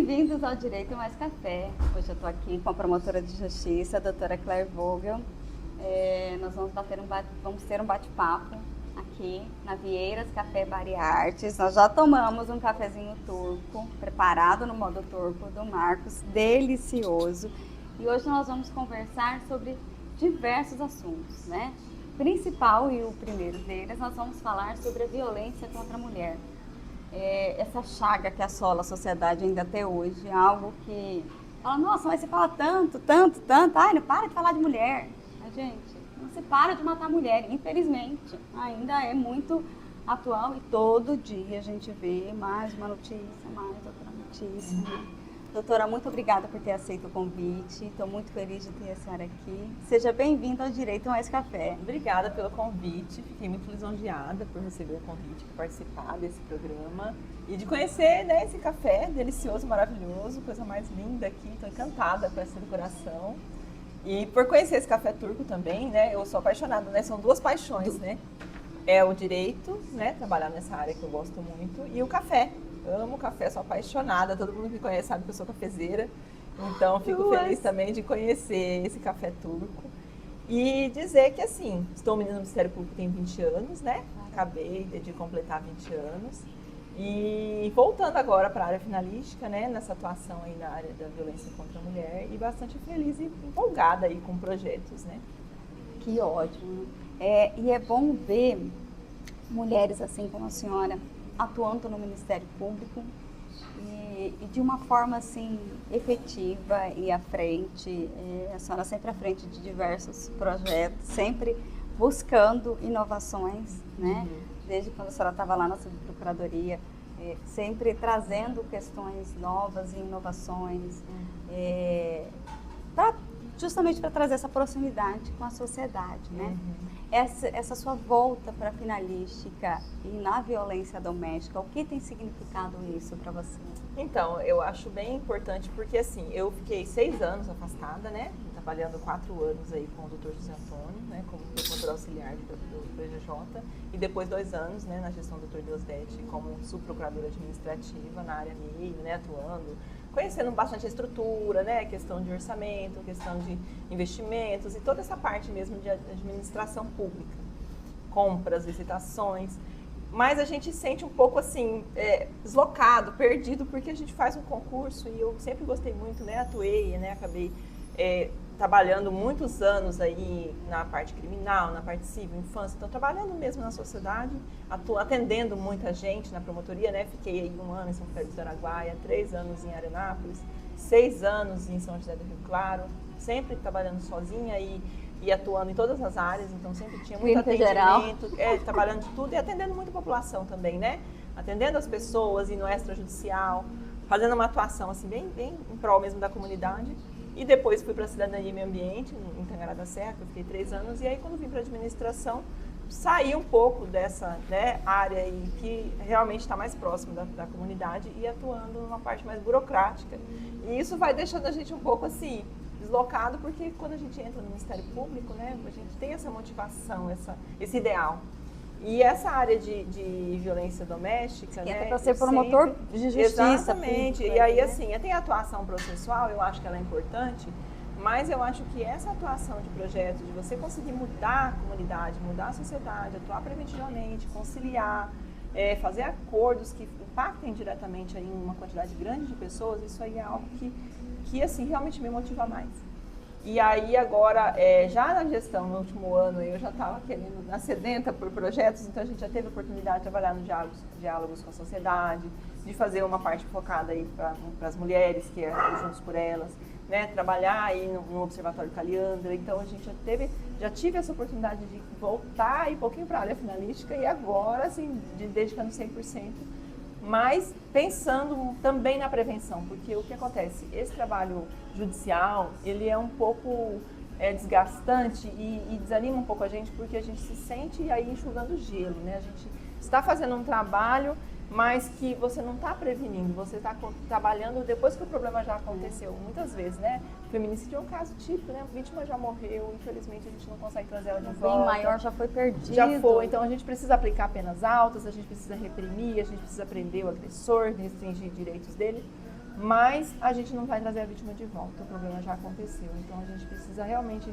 bem-vindos ao Direito Mais Café. Hoje eu estou aqui com a promotora de justiça, a doutora Claire Vogel. Nós vamos ter um bate-papo aqui na Vieiras Café Bar e Artes. Nós já tomamos um cafezinho turco, preparado no modo turco do Marcos, delicioso. E hoje nós vamos conversar sobre diversos assuntos, né? Principal e o primeiro deles, nós vamos falar sobre a violência contra a mulher. Essa chaga que assola a sociedade ainda até hoje, é algo que fala, nossa, mas você fala tanto, ai, não para de falar de mulher. Mas, gente, não se para de matar a mulher, infelizmente, ainda é muito atual e todo dia a gente vê mais uma notícia, mais outra notícia, né? Doutora, muito obrigada por ter aceito o convite. Estou muito feliz de ter a senhora aqui. Seja bem-vinda ao Direito Mais Café. Obrigada pelo convite. Fiquei muito lisonjeada por receber o convite, por participar desse programa e de conhecer, né, esse café delicioso, maravilhoso, coisa mais linda aqui. Estou encantada com essa decoração. E por conhecer esse café turco também, né, eu sou apaixonada, né? São duas paixões, né? É o direito, né, trabalhar nessa área que eu gosto muito, e o café. Amo café, sou apaixonada, todo mundo que me conhece sabe que eu sou cafezeira, então fico feliz também de conhecer esse café turco. E dizer que, assim, estou menina no Ministério Público tem 20 anos, né? Acabei de completar 20 anos. E voltando agora para a área finalística, né? Nessa atuação aí na área da violência contra a mulher, e bastante feliz e empolgada aí com projetos, né? Que ótimo. E é bom ver mulheres assim como a senhora atuando no Ministério Público e de uma forma assim efetiva e à frente, a senhora sempre à frente de diversos projetos, sempre buscando inovações, né? Desde quando a senhora estava lá na Subprocuradoria, sempre trazendo questões novas e inovações, justamente para trazer essa proximidade com a sociedade, né? Essa sua volta para a finalística e na violência doméstica, o que tem significado isso para você? Então, eu acho bem importante porque, assim, eu fiquei 6 anos afastada, né? Trabalhando 4 anos aí com o Dr. José Antônio, né? Como promotor auxiliar do PGJ, e depois 2 anos, né? Na gestão do Dr. Deusdete como subprocuradora administrativa na área meio, né? Atuando, conhecendo bastante a estrutura, né? Questão de orçamento, questão de investimentos e toda essa parte mesmo de administração pública, compras, licitações. Mas a gente sente um pouco assim, deslocado, perdido, porque a gente faz um concurso e eu sempre gostei muito, né? Atuei, né? Acabei trabalhando muitos anos aí na parte criminal, na parte civil, infância, então trabalhando mesmo na sociedade, atendendo muita gente na promotoria, né? Fiquei aí 1 ano em São Félix do Araguaia, 3 anos em Arenápolis, 6 anos em São José do Rio Claro, sempre trabalhando sozinha e atuando em todas as áreas, então sempre tinha muito atendimento, trabalhando de tudo e atendendo muita população também, né? Atendendo as pessoas e no extrajudicial, fazendo uma atuação assim bem em prol mesmo da comunidade. E depois fui para a Cidadania e Meio Ambiente, em Tangará da Serra, que eu fiquei 3 anos, e aí quando vim para a administração, saí um pouco dessa, né, área aí que realmente está mais próximo da comunidade e atuando numa parte mais burocrática. E isso vai deixando a gente um pouco assim, deslocado, porque quando a gente entra no Ministério Público, né, a gente tem essa motivação, esse ideal. E essa área de violência doméstica, né? É para ser promotor de justiça. Exatamente. E aí, assim, tem a atuação processual, eu acho que ela é importante, mas eu acho que essa atuação de projeto, de você conseguir mudar a comunidade, mudar a sociedade, atuar preventivamente, conciliar, fazer acordos que impactem diretamente aí uma quantidade grande de pessoas, isso aí é algo que assim, realmente me motiva mais. E aí agora, já na gestão, no último ano, eu já estava querendo, sedenta por projetos, então a gente já teve a oportunidade de trabalhar no diálogos com a sociedade, de fazer uma parte focada aí para as mulheres, que é Juntos por Elas, né, trabalhar aí no Observatório Caliandra, então a gente já tive essa oportunidade de voltar aí um pouquinho para a área finalística e agora, assim, dedicando 100%. Mas pensando também na prevenção, porque o que acontece, esse trabalho judicial, ele é um pouco desgastante e desanima um pouco a gente, porque a gente se sente aí enxugando gelo, né? A gente está fazendo um trabalho, mas que você não está prevenindo, você está trabalhando depois que o problema já aconteceu, muitas vezes, né? O feminicídio é um caso típico, né? A vítima já morreu, infelizmente a gente não consegue trazer ela de volta. O bem maior já foi perdido. Já foi, então a gente precisa aplicar penas altas, a gente precisa reprimir, a gente precisa prender o agressor, restringir direitos dele, mas a gente não vai trazer a vítima de volta, o problema já aconteceu. Então a gente precisa realmente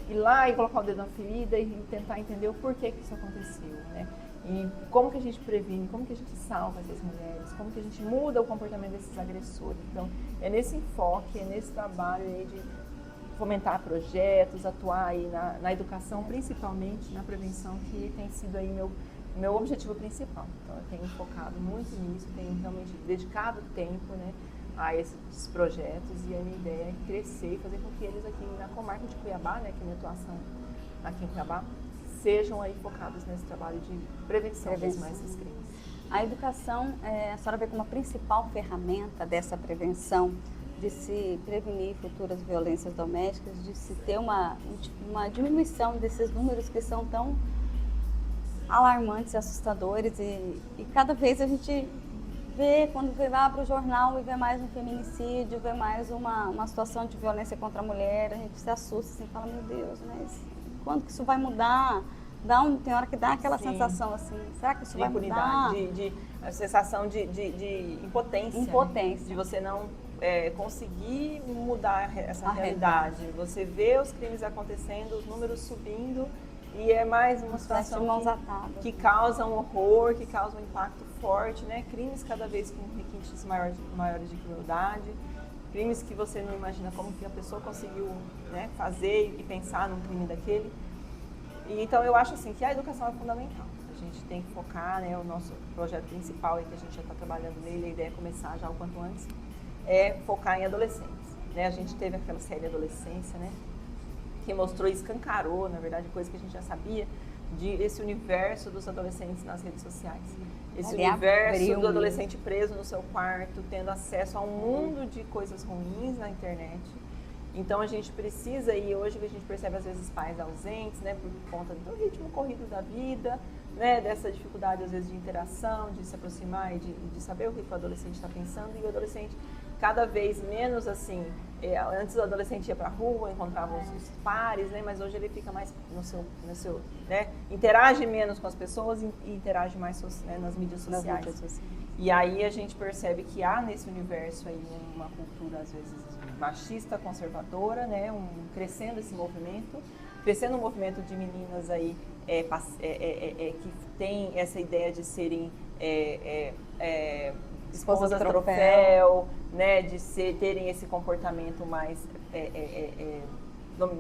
ir lá e colocar o dedo na ferida e tentar entender o porquê que isso aconteceu, né? E como que a gente previne, como que a gente salva essas mulheres, como que a gente muda o comportamento desses agressores. Então, é nesse enfoque, é nesse trabalho aí de fomentar projetos, atuar aí na educação, principalmente na prevenção, que tem sido aí meu objetivo principal. Então, eu tenho focado muito nisso, tenho realmente dedicado tempo, né, a esses projetos, e a minha ideia é crescer e fazer com que eles aqui na comarca de Cuiabá, né, que é a minha atuação aqui em Cuiabá, sejam aí focados nesse trabalho de prevenção mesmo a esses crimes. A educação, a senhora vê como a principal ferramenta dessa prevenção, de se prevenir futuras violências domésticas, de se ter uma diminuição desses números que são tão alarmantes e assustadores, e cada vez a gente vê, quando vai para o jornal e vê mais um feminicídio, vê mais uma situação de violência contra a mulher, a gente se assusta assim, fala, meu Deus, mas quando que isso vai mudar? Tem hora que dá aquela sensação assim, será que isso vai mudar? A sensação de impotência. Impotência. Né? De você não conseguir mudar essa realidade. Você vê os crimes acontecendo, os números subindo, e é mais uma situação que causa um horror, que causa um impacto forte, né? Crimes cada vez com requintes maiores de crueldade, crimes que você não imagina como que a pessoa conseguiu, né, fazer e pensar num crime daquele. E, então eu acho assim que a educação é fundamental. A gente tem que focar, né, o nosso projeto principal aí, que a gente já está trabalhando nele, a ideia é começar já o quanto antes, é focar em adolescentes. Né? A gente teve aquela série Adolescência, né, que mostrou e escancarou, na verdade, coisa que a gente já sabia, esse universo dos adolescentes nas redes sociais. Esse universo do adolescente preso no seu quarto, tendo acesso a um mundo de coisas ruins na internet. Então a gente precisa, e hoje a gente percebe às vezes pais ausentes, né, por conta do ritmo corrido da vida, né, dessa dificuldade às vezes de interação, de se aproximar e de saber o que o adolescente está pensando, e o adolescente cada vez menos assim, antes o adolescente ia para a rua, encontrava os pares, né, mas hoje ele fica mais no seu, né, interage menos com as pessoas e interage mais, né, nas mídias sociais. E aí a gente percebe que há nesse universo aí uma cultura às vezes machista, conservadora, né, crescendo esse movimento, crescendo um movimento de meninas aí que tem essa ideia de serem esposas troféu, né, de terem esse comportamento mais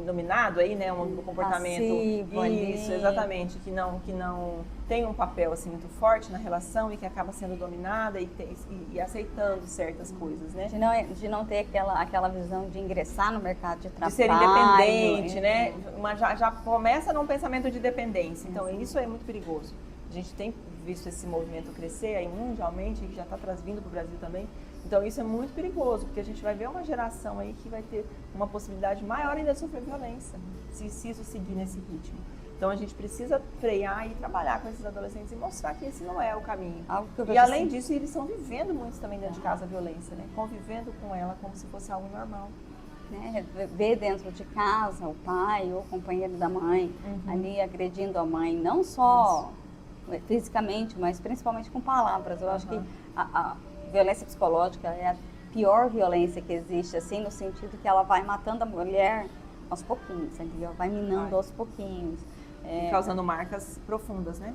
dominado aí, né, um comportamento passivo, isso, exatamente, que não tem um papel assim muito forte na relação e que acaba sendo dominada e aceitando certas coisas, né? De não ter aquela visão de ingressar no mercado de trabalho. De ser independente, né? Já começa num pensamento de dependência, então isso é muito perigoso. A gente tem visto esse movimento crescer aí mundialmente, que já está vindo para o Brasil também. Então isso é muito perigoso, porque a gente vai ver uma geração aí que vai ter uma possibilidade maior ainda de sofrer violência, se isso seguir nesse ritmo. Então a gente precisa frear e trabalhar com esses adolescentes e mostrar que esse não é o caminho. E além disso, eles estão vivendo muito também dentro de casa a violência, né? Convivendo com ela como se fosse algo normal. Né? Ver dentro de casa o pai ou o companheiro da mãe ali agredindo a mãe, não só fisicamente, mas principalmente com palavras. Eu acho que a violência psicológica é a pior violência que existe, assim, no sentido que ela vai matando a mulher aos pouquinhos, ali, ó, vai minando aos pouquinhos. Causando marcas profundas, né?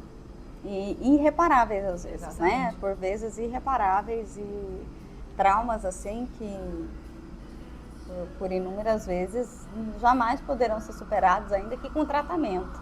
E irreparáveis às vezes, exatamente, né? Por vezes irreparáveis e traumas assim que por inúmeras vezes jamais poderão ser superados, ainda que com tratamento.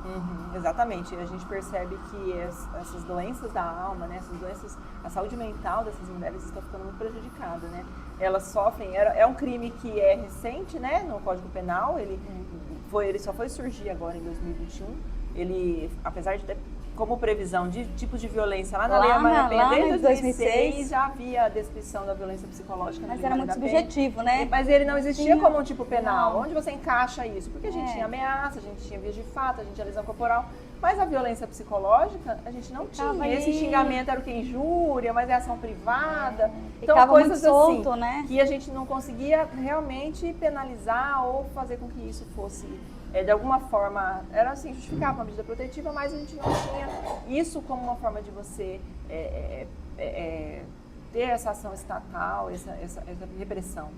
Exatamente, a gente percebe que essas doenças da alma, né, essas doenças, a saúde mental dessas mulheres está ficando muito prejudicada, né? Elas sofrem, é um crime que é recente, né, no Código Penal, ele só foi surgir agora em 2021, ele, apesar de ter como previsão de tipos de violência lá na Lei Maria Penha, desde 2006 já havia a descrição da violência psicológica. Mas era muito subjetivo, né? Mas ele não existia como um tipo penal. Onde você encaixa isso? Porque a gente tinha ameaça, a gente tinha vias de fato, a gente tinha lesão corporal, mas a violência psicológica a gente não tinha. Esse xingamento era o que? Injúria, mas é ação privada. Então coisas solto, assim, né? Que a gente não conseguia realmente penalizar ou fazer com que isso fosse... de alguma forma, era assim, justificava uma medida protetiva, mas a gente não tinha isso como uma forma de você ter essa ação estatal, essa repressão.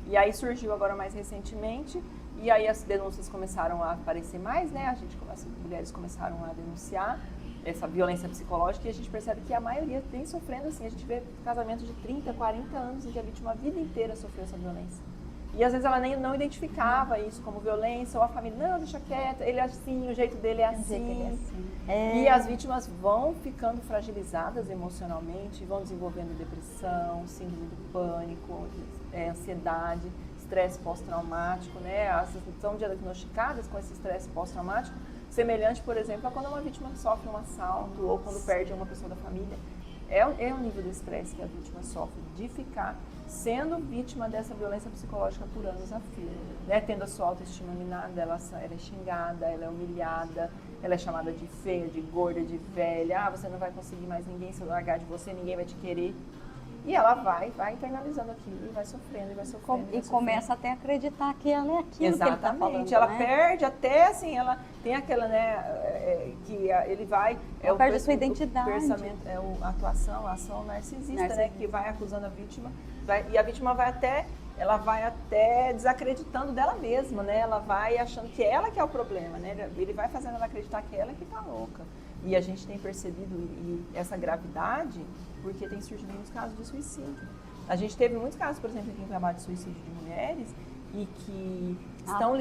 E aí surgiu agora mais recentemente, e aí as denúncias começaram a aparecer mais, né? As mulheres começaram a denunciar essa violência psicológica, e a gente percebe que a maioria vem sofrendo assim. A gente vê casamentos de 30, 40 anos em que a vítima a vida inteira sofreu essa violência. E às vezes ela nem não identificava isso como violência, ou a família, não, deixa quieto, ele é assim, o jeito dele é assim. E as vítimas vão ficando fragilizadas emocionalmente, vão desenvolvendo depressão, síndrome do pânico, ansiedade, estresse pós-traumático, né? Elas são diagnosticadas com esse estresse pós-traumático, semelhante, por exemplo, a quando uma vítima sofre um assalto ou quando perde uma pessoa da família. É o nível de estresse que a vítima sofre de ficar sendo vítima dessa violência psicológica por anos a fio, né? Tendo a sua autoestima minada, ela é xingada, ela é humilhada, ela é chamada de feia, de gorda, de velha. Você não vai conseguir mais ninguém se largar de você, ninguém vai te querer. E ela vai internalizando aquilo e vai sofrendo, e vai sofrendo. E começa até a acreditar que ela é aquilo. Exatamente. Que ele tá falando, ela né? perde até, assim, ela tem aquela, né, que ele vai... Ela perde a sua identidade. O pensamento, a ação narcisista, né, que vai acusando a vítima, e a vítima vai até desacreditando dela mesma, né? Ela vai achando que ela que é o problema, né? Ele vai fazendo ela acreditar que ela que tá louca. E a gente tem percebido essa gravidade porque tem surgido muitos casos de suicídio. A gente teve muitos casos, por exemplo, aqui em trabalho de suicídio de mulheres e que estão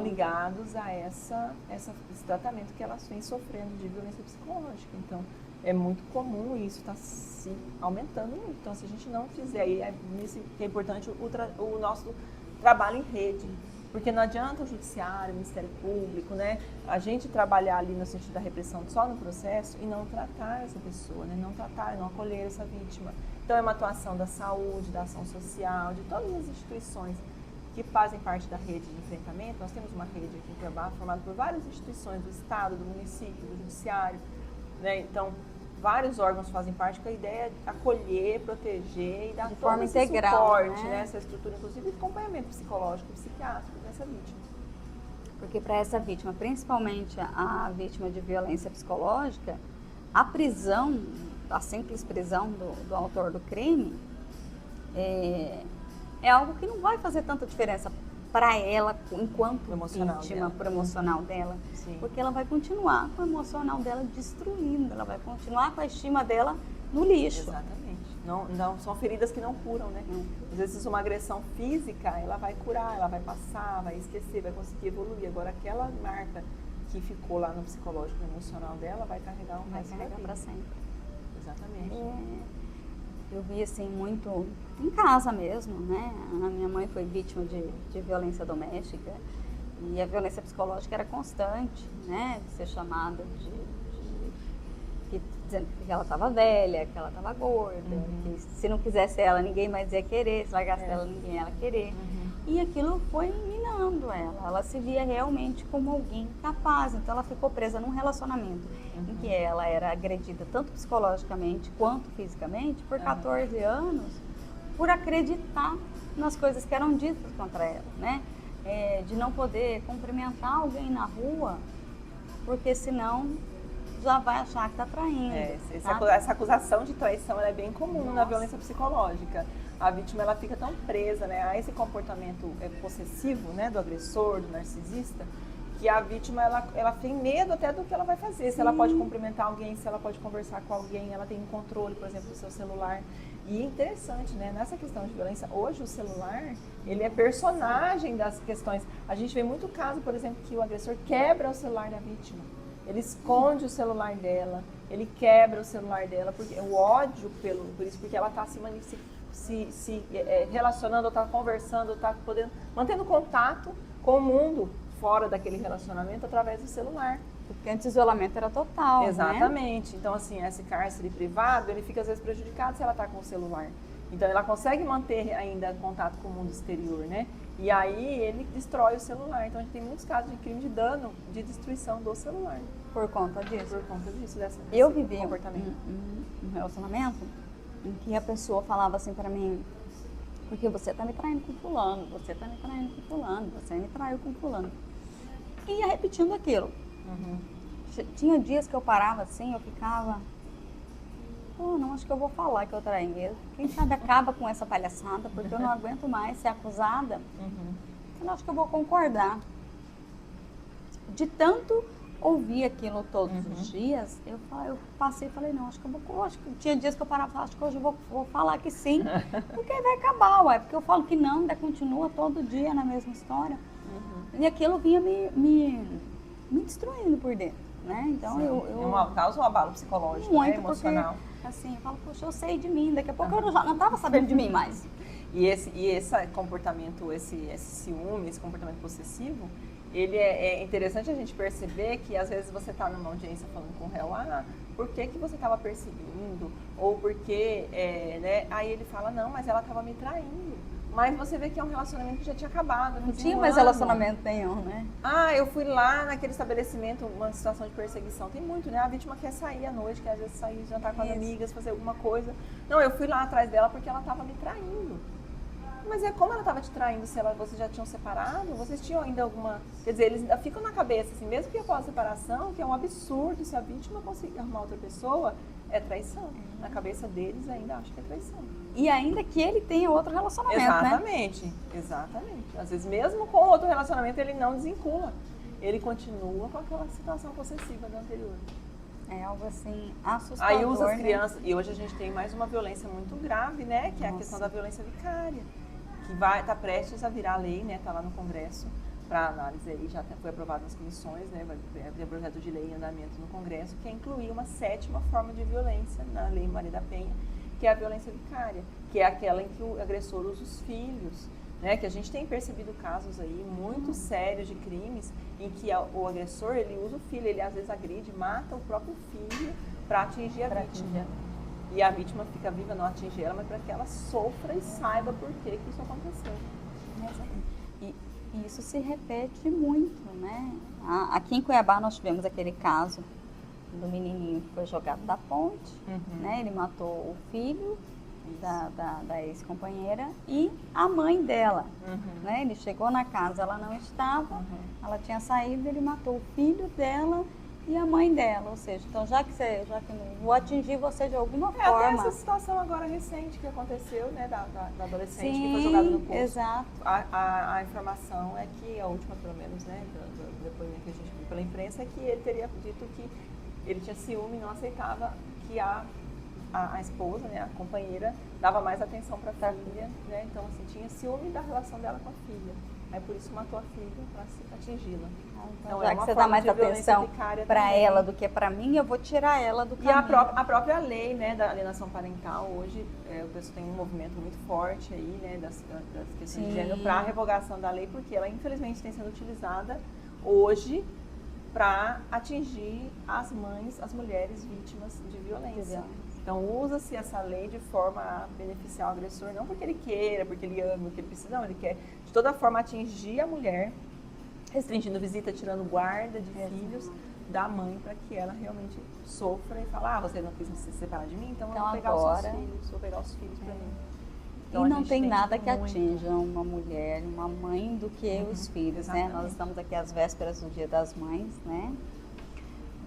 ligados a esse tratamento que elas vêm sofrendo de violência psicológica. Então, é muito comum e isso está se aumentando muito. Então, se a gente não fizer, e é nisso que é importante o nosso trabalho em rede. Porque não adianta o judiciário, o Ministério Público, né? A gente trabalhar ali no sentido da repressão só no processo e não tratar essa pessoa, né? Não tratar, não acolher essa vítima. Então, é uma atuação da saúde, da ação social, de todas as instituições que fazem parte da rede de enfrentamento. Nós temos uma rede aqui em Cuiabá formada por várias instituições do Estado, do município, do judiciário, né? Então, vários órgãos fazem parte com a ideia de acolher, proteger e dar de todo forma esse integral, suporte, né? Essa estrutura, inclusive, de acompanhamento psicológico e psiquiátrico dessa vítima. Porque para essa vítima, principalmente a vítima de violência psicológica, a prisão, a simples prisão do autor do crime, é algo que não vai fazer tanta diferença para ela enquanto vítima, para o emocional dela. Sim. Porque ela vai continuar com o emocional dela destruindo, ela vai continuar com a estima dela no lixo. Exatamente. Não, são feridas que não curam, né? Às vezes uma agressão física, ela vai curar, ela vai passar, vai esquecer, vai conseguir evoluir. Agora aquela marca que ficou lá no psicológico, no emocional dela, vai carregar para sempre. Exatamente. Eu vi assim muito em casa mesmo, né? A minha mãe foi vítima de violência doméstica e a violência psicológica era constante, né? De ser chamada dizendo que ela estava velha, que ela estava gorda, que se não quisesse ela, ninguém mais ia querer, se largasse ela, ninguém ia querer. E aquilo foi minando ela. Ela se via realmente como alguém capaz. Então ela ficou presa num relacionamento em que ela era agredida tanto psicologicamente quanto fisicamente por 14 anos, por acreditar nas coisas que eram ditas contra ela, né? De não poder cumprimentar alguém na rua, porque senão já vai achar que está traindo. Essa acusação de traição ela é bem comum na violência psicológica. A vítima ela fica tão presa, né, a esse comportamento possessivo, né, do agressor, do narcisista, que a vítima ela tem medo até do que ela vai fazer. Se ela pode cumprimentar alguém, se ela pode conversar com alguém, ela tem um controle, por exemplo, do seu celular. E é interessante, né, nessa questão de violência, hoje o celular, ele é personagem das questões. A gente vê muito caso, por exemplo, que o agressor quebra o celular da vítima. Ele esconde o celular dela, ele quebra o celular dela, porque o ódio por isso, porque ela está se relacionando, está conversando, está mantendo contato com o mundo fora daquele relacionamento através do celular. Porque antes o isolamento era total, Exatamente. Né? Então, assim, esse cárcere privado, ele fica às vezes prejudicado se ela está com o celular. Então, ela consegue manter ainda contato com o mundo exterior, né? E aí, ele destrói o celular. Então, a gente tem muitos casos de crime de dano, de destruição do celular. Por conta disso? Por conta disso, desse comportamento. Um relacionamento em que a pessoa falava assim pra mim, porque você tá me traindo com fulano, você tá me traindo com fulano, você me traiu com fulano. E ia repetindo aquilo. Tinha dias que eu parava assim, eu ficava, falou, não, acho que eu vou falar que eu traí mesmo. Quem sabe acaba com essa palhaçada, porque eu não aguento mais ser acusada. Eu acho que eu vou concordar. De tanto ouvir aquilo todos os dias, eu passei e falei, não, acho que tinha dias que eu parava e falava, acho que hoje eu vou falar que sim, porque vai acabar, ué, porque eu falo que não, ainda continua todo dia na mesma história. E aquilo vinha me destruindo por dentro, né? Então causa um abalo psicológico, muito, né? Emocional. Porque, assim, eu falo, poxa, eu sei de mim, daqui a pouco eu já não estava sabendo de mim mais. E esse comportamento, esse ciúme, esse comportamento possessivo, ele é interessante a gente perceber que às vezes você está numa audiência falando com o réu, por que você estava perseguindo? Ou porque, né? Aí ele fala, não, mas ela estava me traindo. Mas você vê que é um relacionamento que já tinha acabado. Não tinha mais relacionamento nenhum, né? Eu fui lá naquele estabelecimento, uma situação de perseguição. Tem muito, né? A vítima quer sair à noite, quer às vezes sair, jantar com as amigas, fazer alguma coisa. Não, eu fui lá atrás dela porque ela estava me traindo. Mas como ela estava te traindo, se vocês já tinham separado? Vocês tinham ainda alguma... Quer dizer, eles ainda ficam na cabeça, assim, mesmo que após a separação, que é um absurdo, se a vítima conseguir arrumar outra pessoa, é traição. Na cabeça deles ainda acho que é traição. E ainda que ele tenha outro relacionamento, exatamente, né? Exatamente. Às vezes, mesmo com outro relacionamento, ele não desvincula. Ele continua com aquela situação possessiva do anterior. É algo assim assustador. Aí usa as né? crianças. E hoje a gente tem mais uma violência muito grave, né? Que é a questão da violência vicária. Que está prestes a virar lei, né? Está lá no Congresso para análise aí, já foi aprovado nas comissões, né? Vai ter projeto de lei em andamento no Congresso, que é incluir uma 7ª forma de violência na Lei Maria da Penha, que é a violência vicária, que é aquela em que o agressor usa os filhos, né? Que a gente tem percebido casos aí muito sérios de crimes em que o agressor, ele usa o filho, ele às vezes agride, mata o próprio filho para atingir a vítima. E a vítima fica viva, não atinge ela, mas para que ela sofra e saiba por que isso aconteceu. E isso se repete muito, né? Aqui em Cuiabá nós tivemos aquele caso do menininho que foi jogado da ponte, né? Ele matou o filho da ex-companheira e a mãe dela, né? Ele chegou na casa, ela não estava, ela tinha saído, ele matou o filho dela e a mãe dela, ou seja, então já que não vou atingir você de alguma forma. Até essa situação agora recente que aconteceu, né, da adolescente que foi jogada no poço. Exato. A informação é que, a última pelo menos, né, do depoimento que a gente viu pela imprensa, é que ele teria dito que ele tinha ciúme e não aceitava que a esposa, né, a companheira, dava mais atenção para a filha, né, então assim, tinha ciúme da relação dela com a filha. Aí por isso matou a filha para atingi-la. Então, já que você dá mais atenção para ela do que para mim, eu vou tirar ela do caminho. E a própria lei, né, da alienação parental, hoje o pessoal tem um movimento muito forte aí, né, das questões de gênero para a revogação da lei, porque ela infelizmente tem sendo utilizada hoje para atingir as mães, as mulheres vítimas de violência. Então usa-se essa lei de forma a beneficiar o agressor, não porque ele queira, porque ele ama, porque ele precisa, não, ele quer de toda forma atingir a mulher, restringindo visita, tirando guarda de filhos da mãe, para que ela realmente sofra e fale, você não quis se separar de mim, então eu vou pegar os seus filhos, vou pegar os filhos para mim. Então, e não tem nada que atinja uma mulher, uma mãe do que os filhos, exatamente, né? Nós estamos aqui às vésperas do Dia das Mães, né?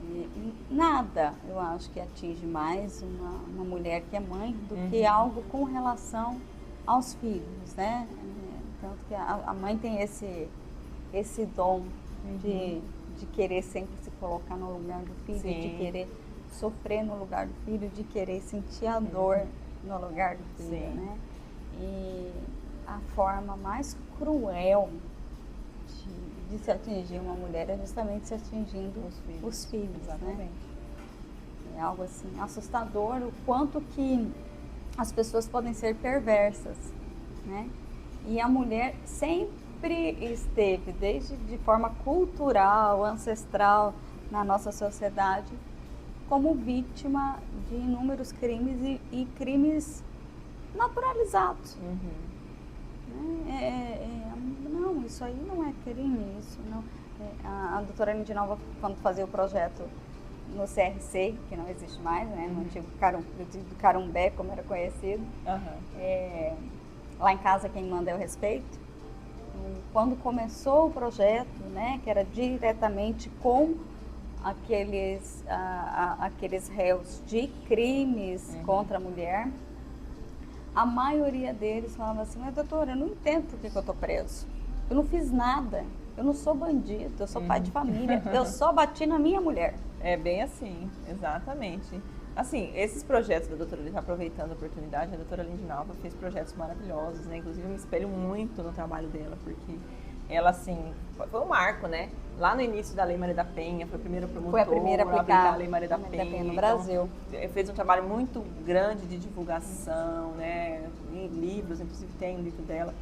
E nada, eu acho que atinge mais uma mulher que é mãe do que algo com relação aos filhos, né? Tanto que a mãe tem esse dom de querer sempre se colocar no lugar do filho, de querer sofrer no lugar do filho, de querer sentir a dor no lugar do filho, né? E a forma mais cruel de se atingir uma mulher é justamente se atingindo os filhos, exatamente, né? É algo assim assustador o quanto que as pessoas podem ser perversas, né? E a mulher sempre esteve, desde de forma cultural, ancestral, na nossa sociedade, como vítima de inúmeros crimes e crimes naturalizados. Não, isso aí não é crime, isso não. A doutora Lindinalva, quando fazia o projeto no CRC, que não existe mais, né, no antigo Carumbé, como era conhecido, lá em casa quem manda é o respeito. Quando começou o projeto, né, que era diretamente com aqueles réus de crimes contra a mulher, a maioria deles falava assim, mas doutora, eu não entendo por que eu estou preso. Eu não fiz nada, eu não sou bandido, eu sou pai de família, eu só bati na minha mulher. É bem assim, exatamente. Assim, esses projetos da doutora Lindinalva, aproveitando a oportunidade, a doutora Lindinalva fez projetos maravilhosos, né? Inclusive eu me espelho muito no trabalho dela, porque ela, assim, foi um marco, né? Lá no início da Lei Maria da Penha, foi a primeira promotora Foi a primeira a aplicar a Lei Maria da Penha no Brasil. Então, fez um trabalho muito grande de divulgação, né? Em livros, inclusive tem um livro dela.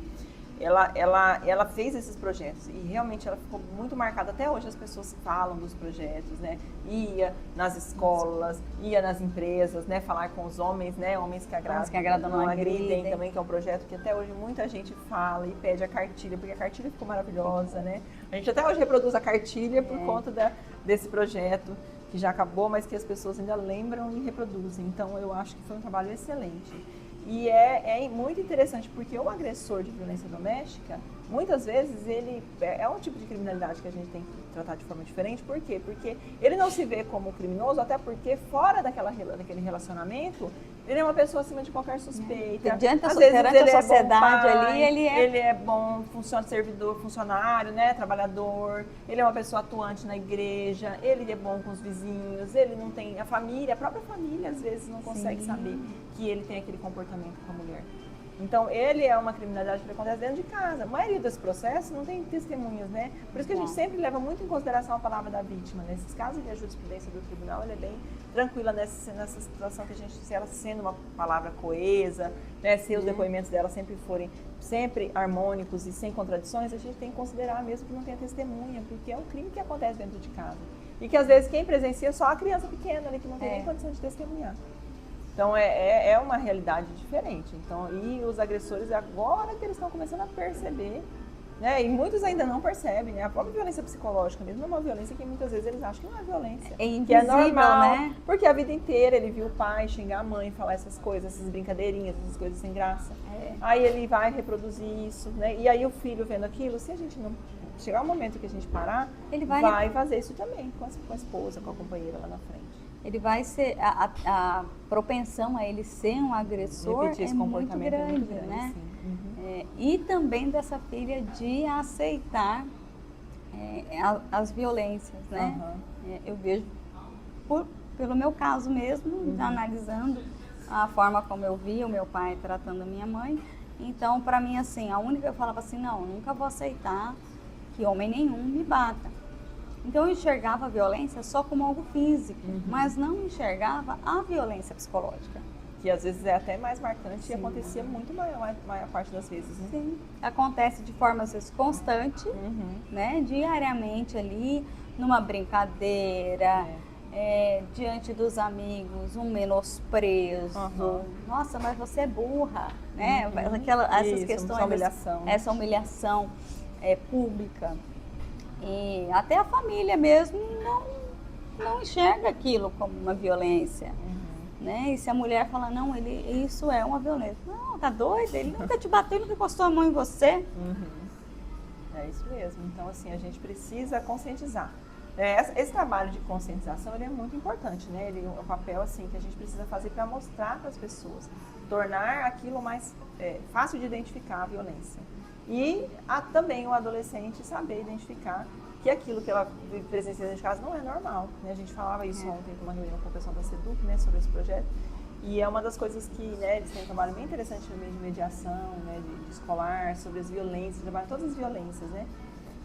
Ela fez esses projetos e realmente ela ficou muito marcada. Até hoje as pessoas falam dos projetos, né? Ia nas escolas, ia nas empresas, né? Falar com os homens, né? Homens que agradam, não agridem também, que é um projeto que até hoje muita gente fala e pede a cartilha, porque a cartilha ficou maravilhosa, né? A gente até hoje reproduz a cartilha por conta desse projeto que já acabou, mas que as pessoas ainda lembram e reproduzem. Então eu acho que foi um trabalho excelente. E é muito interessante porque o agressor de violência doméstica, muitas vezes, ele é um tipo de criminalidade que a gente tem que tratar de forma diferente. Por quê? Porque ele não se vê como criminoso, até porque fora daquele relacionamento, ele é uma pessoa acima de qualquer suspeita. Perante a sociedade ali, ele é bom servidor, funcionário, né, trabalhador, ele é uma pessoa atuante na igreja, ele é bom com os vizinhos, ele não tem a própria família às vezes não consegue saber que ele tem aquele comportamento com a mulher. Então, ele é uma criminalidade que acontece dentro de casa. A maioria dos processos não tem testemunhas, né? Por isso que a gente sempre leva muito em consideração a palavra da vítima. Nesses casos de a jurisprudência do tribunal, ela é bem tranquila nessa situação que a gente, se ela sendo uma palavra coesa, né, se os depoimentos dela sempre forem sempre harmônicos e sem contradições, a gente tem que considerar mesmo que não tenha testemunha, porque é um crime que acontece dentro de casa. E que às vezes quem presencia é só a criança pequena ali, que não tem nem condição de testemunhar. Então, é uma realidade diferente. Então, e os agressores, agora que eles estão começando a perceber, né? E muitos ainda não percebem, né? A própria violência psicológica mesmo é uma violência que muitas vezes eles acham que não é violência. É invisível, que é normal, né? Porque a vida inteira ele viu o pai xingar a mãe, falar essas coisas, essas brincadeirinhas, essas coisas sem graça. Aí ele vai reproduzir isso, né? E aí o filho vendo aquilo, se a gente não... chegar um momento que a gente parar, ele vai fazer isso também com a esposa, com a companheira lá na frente. Ele vai ser, a propensão a ele ser um agressor é muito grande, né? E também dessa filha de aceitar as violências, né? Eu vejo, pelo meu caso mesmo, analisando a forma como eu via o meu pai tratando a minha mãe. Então, para mim, assim, eu falava assim, não, nunca vou aceitar que homem nenhum me bata. Então eu enxergava a violência só como algo físico, mas não enxergava a violência psicológica. Que às vezes é até mais marcante e acontecia muito maior parte das vezes, né? Sim, acontece de forma às vezes constante, né? Diariamente ali, numa brincadeira, diante dos amigos, um menosprezo. Nossa, mas você é burra, né? Essas questões, essa humilhação pública. E até a família mesmo não enxerga aquilo como uma violência. Né? E se a mulher fala, não, isso é uma violência. Não, tá doida? Ele nunca te bateu, nunca encostou a mão em você. É isso mesmo. Então, assim, a gente precisa conscientizar. Esse trabalho de conscientização, ele é muito importante, né? Ele é um papel, assim, que a gente precisa fazer para mostrar para as pessoas. Tornar aquilo mais fácil de identificar a violência. E também o adolescente saber identificar que aquilo que ela presencia dentro de casa não é normal. Né? A gente falava isso ontem com uma reunião com o pessoal da SEDUC, né, sobre esse projeto. E é uma das coisas que, né, eles têm um trabalho bem interessante no meio de mediação, né, de escolar, sobre as violências, trabalham todas as violências, né?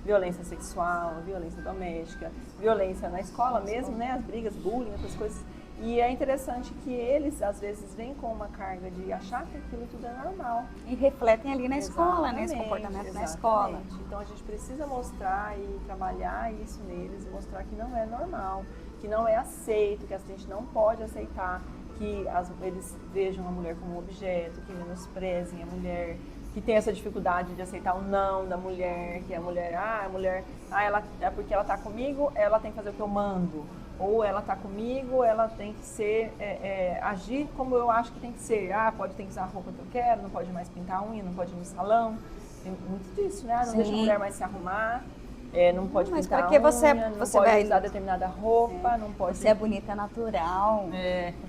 Violência sexual, violência doméstica, violência na escola mesmo, né? As brigas, bullying, outras coisas. E é interessante que eles, às vezes, vêm com uma carga de achar que aquilo tudo é normal. E refletem ali na escola, né? Esse comportamento na escola. Então, a gente precisa mostrar e trabalhar isso neles e mostrar que não é normal, que não é aceito, que a gente não pode aceitar que eles vejam a mulher como um objeto, que menosprezem a mulher, que tem essa dificuldade de aceitar o não da mulher, que a mulher, ela é porque ela está comigo, ela tem que fazer o que eu mando. Ou ela está comigo, ela tem que ser, agir como eu acho que tem que ser. Tem que usar a roupa que eu quero, não pode mais pintar a unha, não pode ir no salão. Tem muito disso, né? Não deixa a mulher mais se arrumar. Não pode Mas pintar para que a unha, você não você pode vai usar determinada roupa, não pode... Você é bonita natural.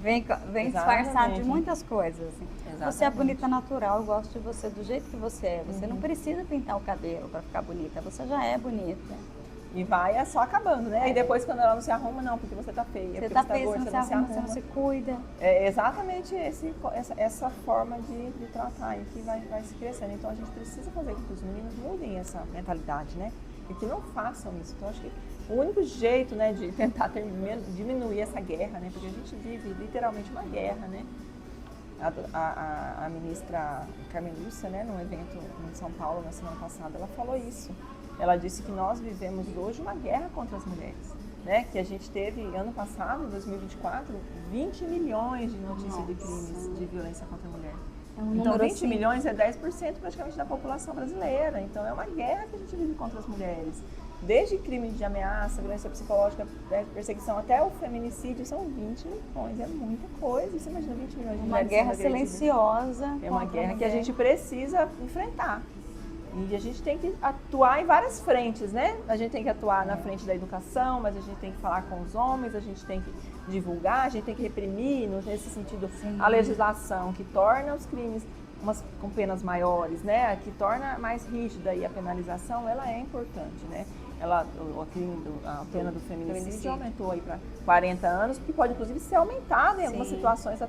Vem disfarçado de muitas coisas. Assim. Você é bonita natural, eu gosto de você do jeito que você é. Você não precisa pintar o cabelo para ficar bonita, você já é bonita. E vai só acabando, né? E depois quando ela não se arruma, não, porque você tá feia. Você tá feia, feia, você não se arruma, você não se cuida. É exatamente essa forma de tratar aí que vai se crescendo. Então a gente precisa fazer com que os meninos mudem essa mentalidade, né? E que não façam isso. Então acho que o único jeito, né, de tentar diminuir essa guerra, né? Porque a gente vive literalmente uma guerra, né? A ministra Carmen Lúcia, né, num evento em São Paulo na semana passada, ela falou isso. Ela disse que nós vivemos hoje uma guerra contra as mulheres, né? Que a gente teve ano passado, em 2024, 20 milhões de notícias de crimes de violência contra a mulher. Então 20 milhões é 10% praticamente da população brasileira. Então é uma guerra que a gente vive contra as mulheres. Desde crime de ameaça, violência psicológica, perseguição, até o feminicídio, são 20 milhões. É muita coisa. Você imagina 20 milhões de mulheres. Uma guerra silenciosa. É uma guerra que a gente precisa enfrentar. E a gente tem que atuar em várias frentes, né? A gente tem que atuar na frente da educação, mas a gente tem que falar com os homens, a gente tem que divulgar, a gente tem que reprimir, nesse sentido, a legislação que torna os crimes com penas maiores, né? Que torna mais rígida e a penalização, ela é importante, né? A pena do feminicídio aumentou aí para 40 anos, que pode inclusive ser aumentada em algumas situações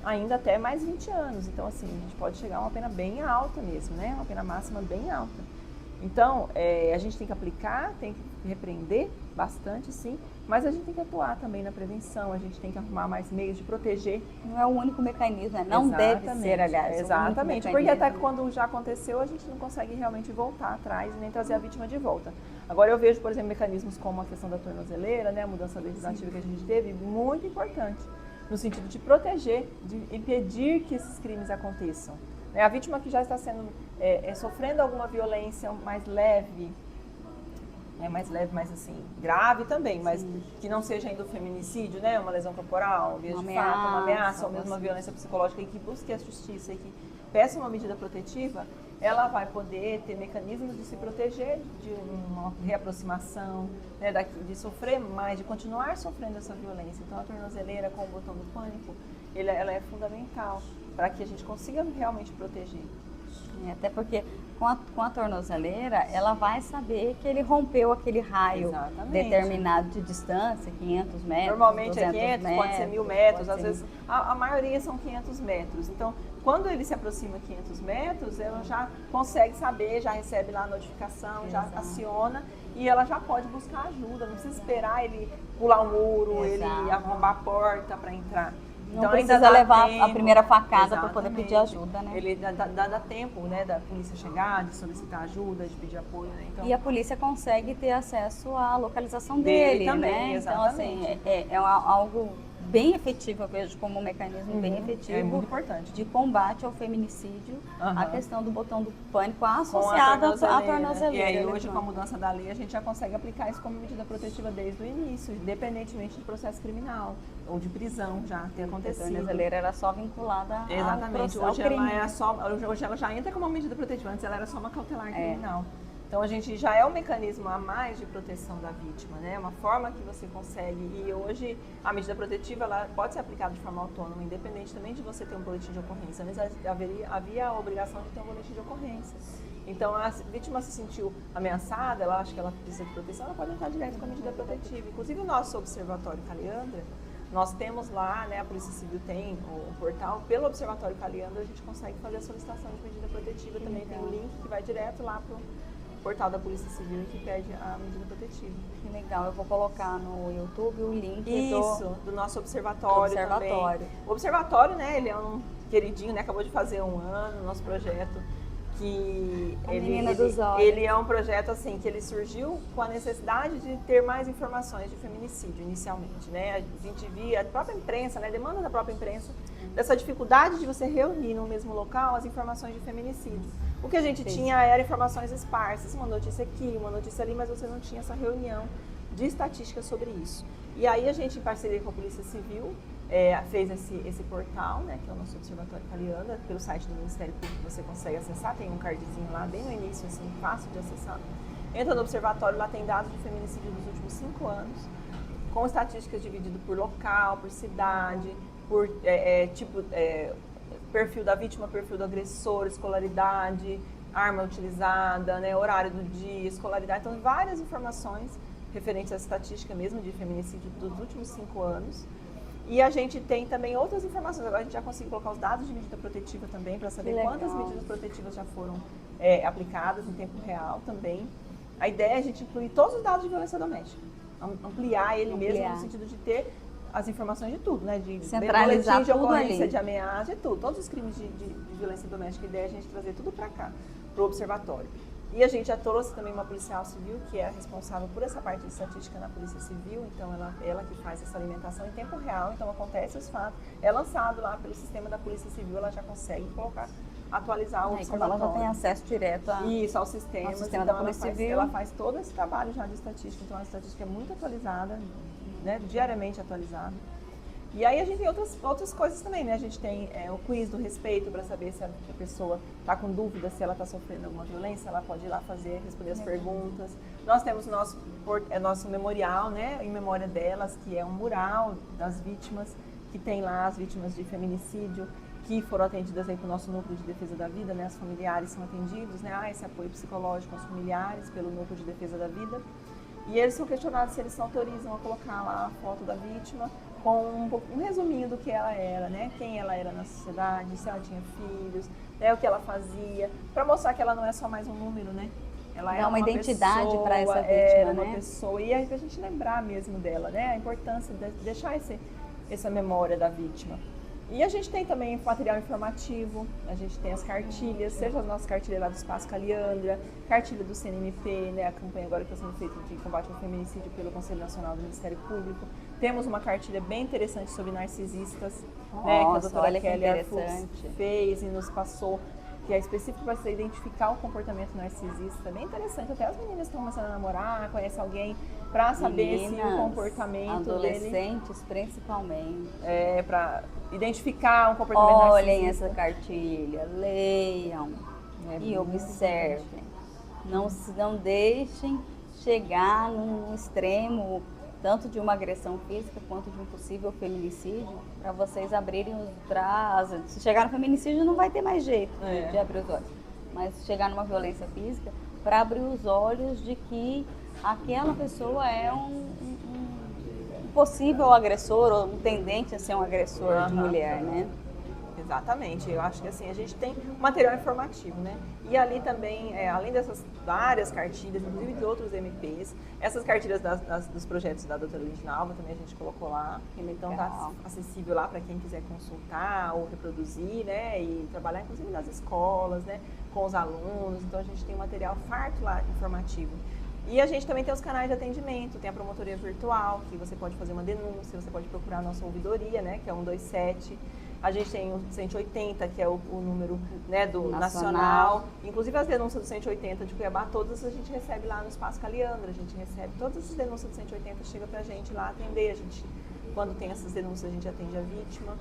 ainda até mais 20 anos. Então, assim, a gente pode chegar a uma pena bem alta mesmo, né? Uma pena máxima bem alta. Então, a gente tem que aplicar, tem que repreender bastante, sim, mas a gente tem que atuar também na prevenção, a gente tem que arrumar mais meios de proteger. Não é o único mecanismo, né? Não deve ser, aliás. Exatamente, porque até quando já aconteceu, a gente não consegue realmente voltar atrás e nem trazer a vítima de volta. Agora, eu vejo, por exemplo, mecanismos como a questão da tornozeleira, né? A mudança legislativa que a gente teve, muito importante, no sentido de proteger, de impedir que esses crimes aconteçam. A vítima que já está sofrendo alguma violência mais leve, mas assim, grave também, mas que não seja ainda o feminicídio, né? Uma lesão corporal, uma ameaça, ou mesmo uma violência psicológica, e que busque a justiça e que peça uma medida protetiva, ela vai poder ter mecanismos de se proteger de uma reaproximação, né, de sofrer mais, de continuar sofrendo essa violência. Então a tornozeleira com o botão do pânico, ela é fundamental para que a gente consiga realmente proteger. Até porque com a tornozeleira, ela vai saber que ele rompeu aquele raio determinado de distância, 500 metros, normalmente é 500, metros, pode ser 1000 metros, às vezes a maioria são 500 metros. Então, quando ele se aproxima 500 metros, ela já consegue saber, já recebe lá a notificação, já aciona e ela já pode buscar ajuda, não precisa esperar ele pular o muro, ele arrombar a porta para entrar. Não então, precisa levar a primeira facada para poder pedir ajuda, né? Ele dá tempo, né, da polícia chegar, de solicitar ajuda, de pedir apoio, né? Então, e a polícia consegue ter acesso à localização dele também, né? Exatamente. Então, assim, é algo bem efetivo, eu vejo como um mecanismo bem efetivo muito importante. De combate ao feminicídio, a questão do botão do pânico associada à tornozeleira. E aí, hoje, com a mudança da lei, a gente já consegue aplicar isso como medida protetiva desde o início, independentemente do processo criminal ou de prisão já ter acontecido. A tornozeleira era só vinculada ao crime. Hoje ela já entra como uma medida protetiva, antes ela era só uma cautelar criminal. Então, a gente já é um mecanismo a mais de proteção da vítima, né? Uma forma que você consegue. E hoje, a medida protetiva ela pode ser aplicada de forma autônoma, independente também de você ter um boletim de ocorrência. Antes havia a obrigação de ter um boletim de ocorrência. Então, a vítima se sentiu ameaçada, ela acha que ela precisa de proteção, ela pode entrar direto com a medida protetiva. Inclusive, o nosso Observatório Caliandra, nós temos lá, né, a Polícia Civil tem o portal, pelo Observatório Caliandra a gente consegue fazer a solicitação de medida protetiva. Também tem um link que vai direto lá para o portal da Polícia Civil que pede a medida protetiva. Que legal, eu vou colocar no YouTube o link do nosso observatório também. O observatório, né, ele é um queridinho, né, acabou de fazer um ano, nosso projeto, que ele é um projeto assim, que ele surgiu com a necessidade de ter mais informações de feminicídio inicialmente, né? A gente via a própria imprensa, né, demanda da própria imprensa, dessa dificuldade de você reunir no mesmo local as informações de feminicídio. O que a gente tinha era informações esparsas, uma notícia aqui, uma notícia ali, mas você não tinha essa reunião de estatísticas sobre isso. E aí a gente, em parceria com a Polícia Civil, fez esse portal, né, que é o nosso Observatório Caliandra, pelo site do Ministério Público você consegue acessar, tem um cardzinho lá bem no início, assim, fácil de acessar. Entra no observatório, lá tem dados de feminicídio dos últimos 5 anos, com estatísticas divididas por local, por cidade, por perfil da vítima, perfil do agressor, escolaridade, arma utilizada, né, horário do dia, escolaridade. Então, várias informações referentes à estatística mesmo de feminicídio dos últimos 5 anos. E a gente tem também outras informações. Agora a gente já conseguiu colocar os dados de medida protetiva também, para saber quantas medidas protetivas já foram aplicadas em tempo real também. A ideia é a gente incluir todos os dados de violência doméstica, ampliar ele mesmo no sentido de ter as informações de tudo, né? De centralizar de tudo ocorrência, ali. de ameaça, de tudo. Todos os crimes de violência doméstica. A ideia é a gente trazer tudo para cá, para o observatório. E a gente já trouxe também uma policial civil, que é responsável por essa parte de estatística na Polícia Civil, então ela que faz essa alimentação em tempo real, então acontece os fatos, é lançado lá pelo sistema da Polícia Civil, ela já consegue atualizar o observatório. Como ela já tem acesso direto ao sistema então da Polícia Civil. Ela faz todo esse trabalho já de estatística, então a estatística é muito atualizada, né, diariamente atualizada. E aí a gente tem outras coisas também, né? A gente tem o quiz do respeito para saber se a pessoa está com dúvida, se ela está sofrendo alguma violência, ela pode ir lá responder as perguntas. Nós temos o nosso memorial, né? Em memória delas, que é um mural das vítimas, que tem lá as vítimas de feminicídio, que foram atendidas aí pelo nosso núcleo de defesa da vida, né? Os familiares são atendidos, né? Há esse apoio psicológico aos familiares pelo núcleo de defesa da vida. E eles são questionados se eles se autorizam a colocar lá a foto da vítima, com um resuminho do que ela era, né? Quem ela era na sociedade, se ela tinha filhos, né? O que ela fazia, para mostrar que ela não é só mais um número, né? Ela é uma identidade para essa vítima, era uma pessoa, e aí pra gente lembrar mesmo dela, né? A importância de deixar essa memória da vítima. E a gente tem também material informativo, a gente tem as cartilhas, seja as nossas cartilhas lá do Espaço Caliandra, cartilha do CNMP, né, a campanha agora que está sendo feita de combate ao feminicídio pelo Conselho Nacional do Ministério Público. Temos uma cartilha bem interessante sobre narcisistas, né, que a doutora Kelly Arfux fez e nos passou, que é específico para você identificar o comportamento narcisista. Bem interessante, até as meninas estão começando a namorar, conhecem alguém, para saber se o comportamento adolescentes principalmente. Para identificar um comportamento narcisista. Olhem essa cartilha, leiam e observem. Não deixem chegar num extremo, tanto de uma agressão física quanto de um possível feminicídio, para vocês abrirem os braços. Se chegar no feminicídio não vai ter mais jeito de abrir os olhos. Mas se chegar numa violência física, para abrir os olhos de que aquela pessoa é um possível agressor ou um tendente a ser um agressor de mulher, né? Exatamente, eu acho que assim, a gente tem material informativo, né? E ali também, além dessas várias cartilhas, inclusive de outros MPs, essas cartilhas dos projetos da doutora Lindina Alva também a gente colocou lá, então está acessível lá para quem quiser consultar ou reproduzir, né? E trabalhar inclusive nas escolas, né? Com os alunos, então a gente tem um material farto lá informativo. E a gente também tem os canais de atendimento, tem a promotoria virtual, que você pode fazer uma denúncia, você pode procurar a nossa ouvidoria, né, que é 127. A gente tem o 180, que é o número, né, do nacional. Inclusive as denúncias do 180 de Cuiabá, todas a gente recebe lá no Espaço Caliandra. A gente recebe todas as denúncias do 180, chega pra gente lá atender. Quando tem essas denúncias, a gente atende a vítima.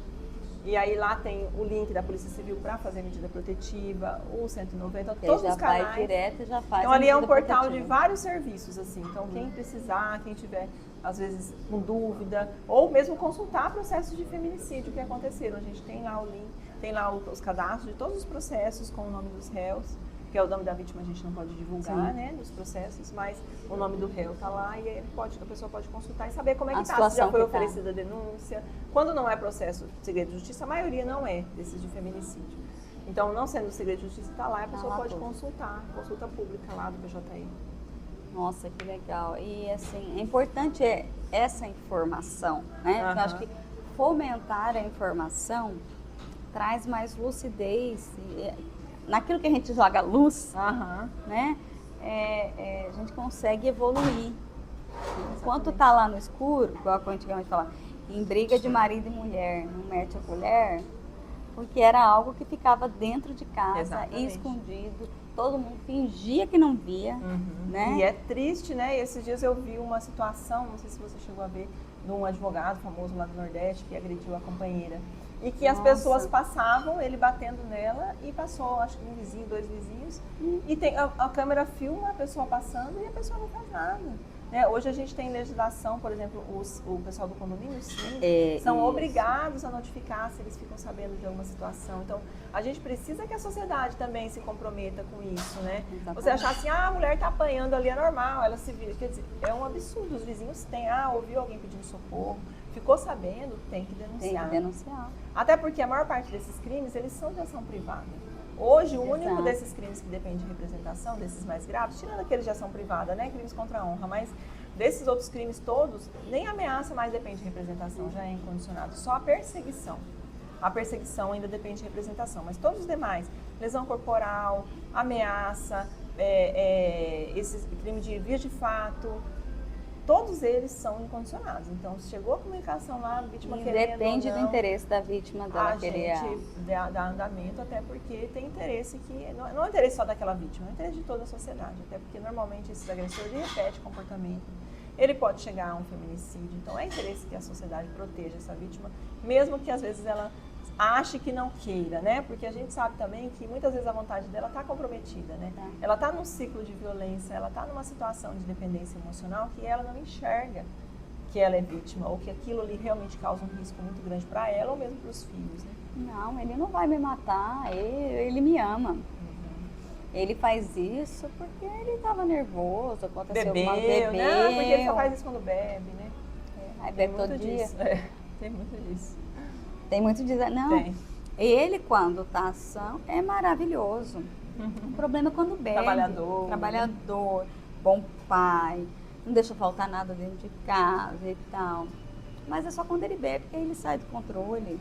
E aí lá tem o link da Polícia Civil para fazer medida protetiva, o 190, todos os canais. Vai direto e já faz. Então ali é um portal de vários serviços, assim. Então quem precisar, quem tiver às vezes com dúvida, ou mesmo consultar processos de feminicídio que aconteceram. A gente tem lá o link, tem lá os cadastros de todos os processos com o nome dos réus, que é o nome da vítima a gente não pode divulgar, né, nos processos, mas o nome do réu está lá e aí a pessoa pode consultar e saber como é que está, se já foi oferecida a denúncia. Quando não é processo de segredo de justiça, a maioria não é desses de feminicídio. Então, não sendo segredo de justiça, está lá e a pessoa pode consultar, consulta pública lá do PJI. Nossa, que legal. E assim, é importante essa informação, né? Eu acho que fomentar a informação traz mais lucidez naquilo que a gente joga luz, né? A gente consegue evoluir. Enquanto tá lá no escuro, igual a antigamente falava, em briga de marido e mulher, não mete a colher, porque era algo que ficava dentro de casa, escondido, todo mundo fingia que não via, né? E é triste, né? E esses dias eu vi uma situação, não sei se você chegou a ver, um advogado famoso lá do Nordeste que agrediu a companheira. E que as Nossa. pessoas passavam, ele batendo nela, e passou, acho que um vizinho, 2 vizinhos, e a câmera filma a pessoa passando e a pessoa não faz nada. Né? Hoje a gente tem legislação, por exemplo, o pessoal do condomínio, sim, são obrigados a notificar se eles ficam sabendo de alguma situação. Então, a gente precisa que a sociedade também se comprometa com isso, né? Exatamente. Você achar assim, a mulher está apanhando ali, é normal, ela se vira. Quer dizer, é um absurdo, os vizinhos têm, ouviu alguém pedindo socorro, ficou sabendo, tem que denunciar. Tem que denunciar. Até porque a maior parte desses crimes, eles são de ação privada. Hoje, o único Exato. desses crimes que depende de representação, desses mais graves, tirando aqueles de ação privada, né, crimes contra a honra, mas desses outros crimes todos, nem a ameaça mais depende de representação, já é incondicionado, só a perseguição. A perseguição ainda depende de representação, mas todos os demais, lesão corporal, ameaça, esse crime de via de fato, todos eles são incondicionados. Então, se chegou a comunicação lá, a vítima querendo Depende ou do não, interesse da vítima dela a querer. gente dá andamento, até porque tem interesse que, não é interesse só daquela vítima, é interesse de toda a sociedade, até porque normalmente esses agressores repetem comportamento, ele pode chegar a um feminicídio, então é interesse que a sociedade proteja essa vítima, mesmo que às vezes ela ache que não queira, né? Porque a gente sabe também que muitas vezes a vontade dela está comprometida, né? Tá. Ela está num ciclo de violência, ela está numa situação de dependência emocional que ela não enxerga que ela é vítima ou que aquilo ali realmente causa um risco muito grande para ela ou mesmo para os filhos, né? Não, ele não vai me matar, ele me ama. Ele faz isso porque ele estava nervoso, aconteceu alguma Bebeu, bebeu. não, porque ele só faz isso quando bebe, né? Aí Tem bebe todo muito dia. disso. Tem muito disso. Tem muito dizer, não, Tem. ele quando tá ação é maravilhoso. O problema é quando bebe. Trabalhador, bom pai, não deixa faltar nada dentro de casa e tal. Mas é só quando ele bebe que ele sai do controle.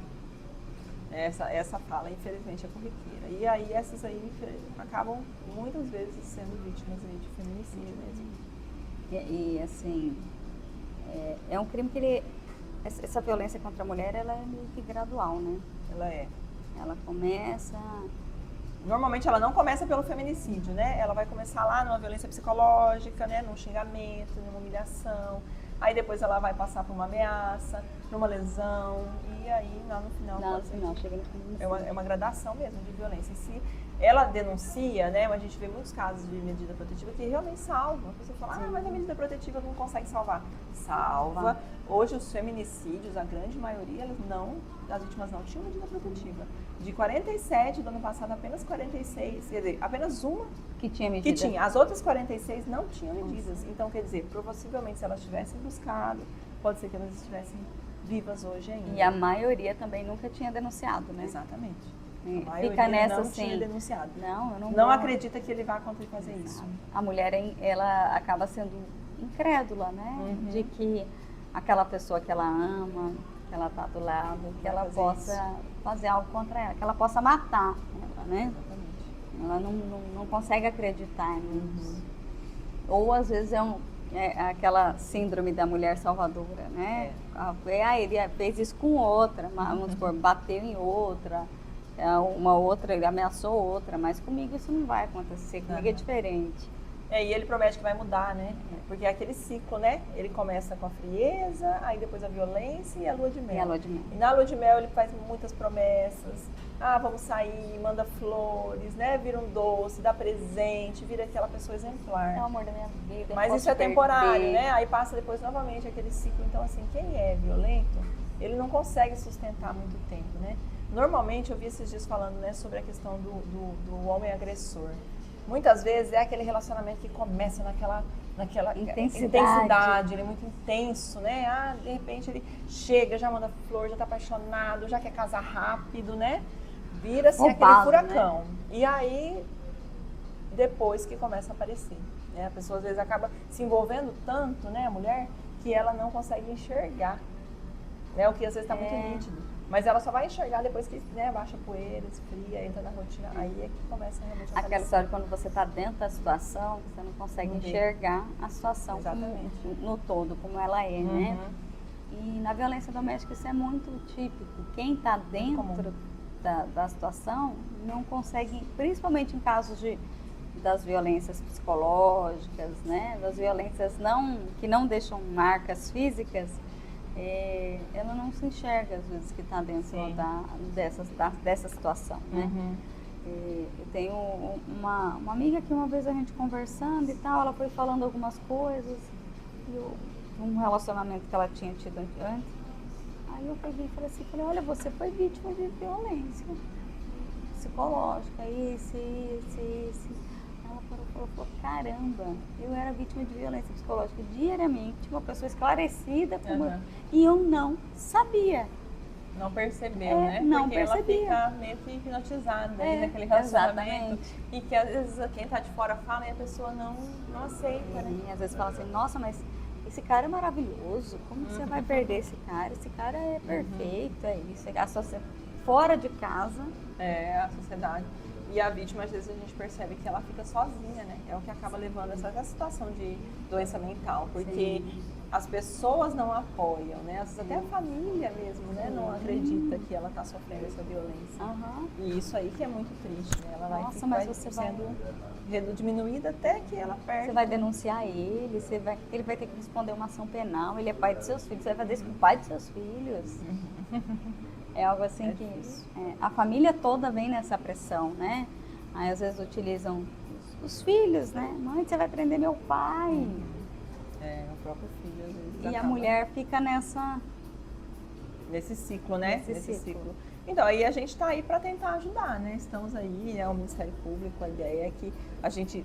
Essa fala, infelizmente, é corriqueira. E aí essas aí acabam muitas vezes sendo vítimas aí de feminicídio mesmo. E assim, é um crime que essa violência contra a mulher, ela é meio que gradual, né? Ela começa... Normalmente ela não começa pelo feminicídio, né? Ela vai começar lá numa violência psicológica, né? Num xingamento, numa humilhação. Aí depois ela vai passar por uma ameaça, por uma lesão. E aí, lá no final... chega no feminicídio. É uma gradação mesmo de violência. Se ela denuncia, né? A gente vê muitos casos de medida protetiva que realmente salvam. A pessoa fala, mas a medida protetiva não consegue salvar. Salva. Hoje os feminicídios, a grande maioria, as vítimas não tinham medida protetiva. De 47 do ano passado, apenas 46, quer dizer, apenas uma que tinha medida. Que tinha. As outras 46 não tinham medidas. Então, quer dizer, possivelmente se elas tivessem buscado, pode ser que elas estivessem vivas hoje ainda. E a maioria também nunca tinha denunciado, né? Exatamente. Fica nessa não assim. tinha denunciado. Eu não acredita que ele vai conseguir fazer isso. A mulher, ela acaba sendo incrédula, né? De que aquela pessoa que ela ama, que ela tá do lado, que ela possa fazer algo contra ela, que ela possa matar ela, né? Exatamente. Ela não consegue acreditar nisso. Ou às vezes é aquela síndrome da mulher salvadora, né? Ele fez isso com outra, vamos supor, bateu em outra, uma outra, ele ameaçou outra, mas comigo isso não vai acontecer, comigo é diferente. E ele promete que vai mudar, né? Porque é aquele ciclo, né? Ele começa com a frieza, aí depois a violência e a lua de mel. E na lua de mel ele faz muitas promessas. Vamos sair, manda flores, né? Vira um doce, dá presente, vira aquela pessoa exemplar. É o amor da minha vida. Mas isso é temporário, né? Aí passa depois novamente aquele ciclo. Então, assim, quem é violento, ele não consegue sustentar muito tempo, né? Normalmente, eu vi esses dias falando, né, sobre a questão do homem agressor. Muitas vezes é aquele relacionamento que começa naquela intensidade, ele é muito intenso, né? De repente ele chega, já manda flor, já tá apaixonado, já quer casar rápido, né? Vira-se aquele furacão. Né? E aí, depois que começa a aparecer, né? A pessoa às vezes acaba se envolvendo tanto, né, a mulher, que ela não consegue enxergar, né? O que às vezes está muito nítido. Mas ela só vai enxergar depois que, né, baixa a poeira, esfria, entra na rotina. Aí é que começa realmente a aquela história quando você está dentro da situação, você não consegue enxergar a situação no todo, como ela é, né? E na violência doméstica isso é muito típico. Quem está dentro da situação não consegue, principalmente em casos das violências psicológicas, né? Das violências que não deixam marcas físicas, ela não se enxerga, às vezes, que está dentro dessa situação, né? Eu tenho uma amiga que uma vez a gente conversando e tal, ela foi falando algumas coisas, um relacionamento que ela tinha tido antes. Aí eu peguei e falei assim, olha, você foi vítima de violência psicológica, isso. Ela falou, caramba, eu era vítima de violência psicológica diariamente, uma pessoa esclarecida, e eu não sabia. Não percebeu, né? Não porque percebia. Ela fica meio que hipnotizada ali naquele relacionamento. Exatamente. E que às vezes quem tá de fora fala e a pessoa não aceita, né? Às vezes fala assim, nossa, mas esse cara é maravilhoso, como você vai perder esse cara? Esse cara é perfeito, é isso. Fora de casa. É, a sociedade. E a vítima, às vezes, a gente percebe que ela fica sozinha, né? É o que acaba levando a essa situação de doença mental, porque as pessoas não apoiam, né? Às vezes até a família mesmo, né? Não acredita que ela está sofrendo essa violência. E isso aí que é muito triste, né? Ela vai sendo diminuída até que ela perde. Você vai denunciar ele, ele vai ter que responder uma ação penal, ele é pai de seus filhos, você vai fazer isso com o pai de seus filhos. É algo assim a família toda vem nessa pressão, né? Aí às vezes utilizam os filhos, né? Mãe, você vai prender meu pai. O próprio filho, às vezes. E a mulher fica nesse ciclo, né? Nesse ciclo. Então, aí a gente está aí para tentar ajudar, né? Estamos aí, o Ministério Público, a ideia é que a gente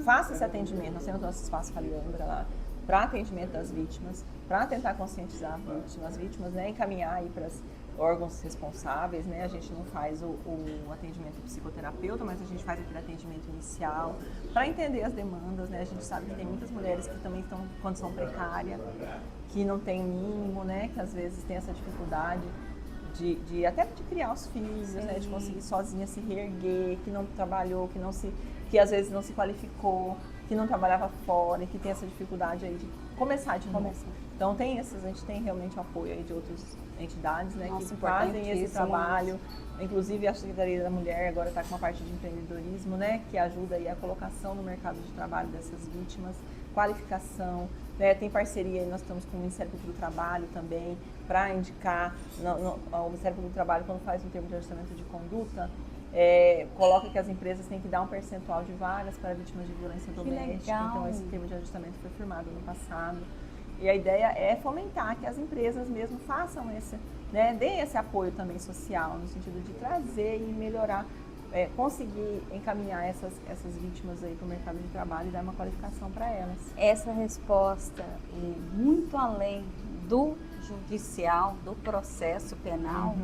faça esse atendimento. Nós temos nosso espaço Caliandra lá, para atendimento das vítimas, para tentar conscientizar as vítimas, né? Encaminhar aí para os órgãos responsáveis, né? A gente não faz o atendimento psicoterapeuta, mas a gente faz aquele atendimento inicial para entender as demandas, né? A gente sabe que tem muitas mulheres que também estão em condição precária, que não tem mínimo, né? Que às vezes tem essa dificuldade até de criar os filhos, né? De conseguir sozinha se reerguer, que não trabalhou, que às vezes não se qualificou, que não trabalhava fora e que tem essa dificuldade aí de começar de novo. Então a gente tem realmente o apoio aí de outras entidades, né, que fazem esse trabalho. Inclusive a Secretaria da Mulher agora está com uma parte de empreendedorismo, né, que ajuda aí a colocação no mercado de trabalho dessas vítimas, qualificação, né, tem parceria aí, nós estamos com o Ministério Público do Trabalho também, para indicar, o Ministério Público do Trabalho, quando faz um termo de ajustamento de conduta, coloca que as empresas têm que dar um percentual de vagas para vítimas de violência doméstica. Então esse termo de ajustamento foi firmado no passado. E a ideia é fomentar que as empresas mesmo façam deem esse apoio também social, no sentido de trazer e melhorar, conseguir encaminhar essas vítimas aí para o mercado de trabalho e dar uma qualificação para elas. Essa resposta é muito além do judicial, do processo penal,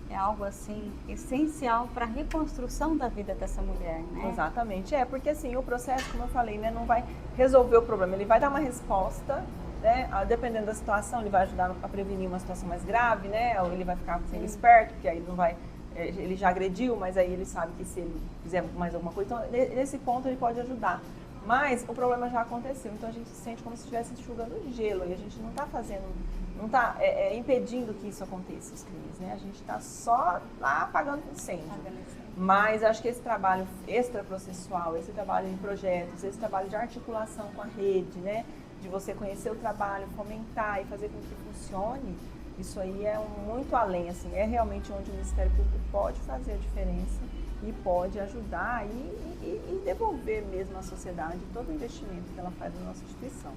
é algo assim essencial para a reconstrução da vida dessa mulher, né? Exatamente, porque assim, o processo, como eu falei, né, não vai resolver o problema, ele vai dar uma resposta, né, dependendo da situação, ele vai ajudar a prevenir uma situação mais grave, né, ou ele vai ficar sendo esperto, porque aí ele não vai, ele já agrediu, mas aí ele sabe que se ele fizer mais alguma coisa, então nesse ponto ele pode ajudar. Mas o problema já aconteceu, então a gente se sente como se estivesse enxugando gelo, e a gente não está fazendo, não está impedindo que isso aconteça, os crimes, né? A gente está só lá apagando incêndio. Mas acho que esse trabalho extraprocessual, esse trabalho em projetos, esse trabalho de articulação com a rede, né? De você conhecer o trabalho, fomentar e fazer com que funcione, isso aí é muito além, assim, é realmente onde o Ministério Público pode fazer a diferença e pode ajudar e devolver mesmo à sociedade todo o investimento que ela faz na nossa instituição.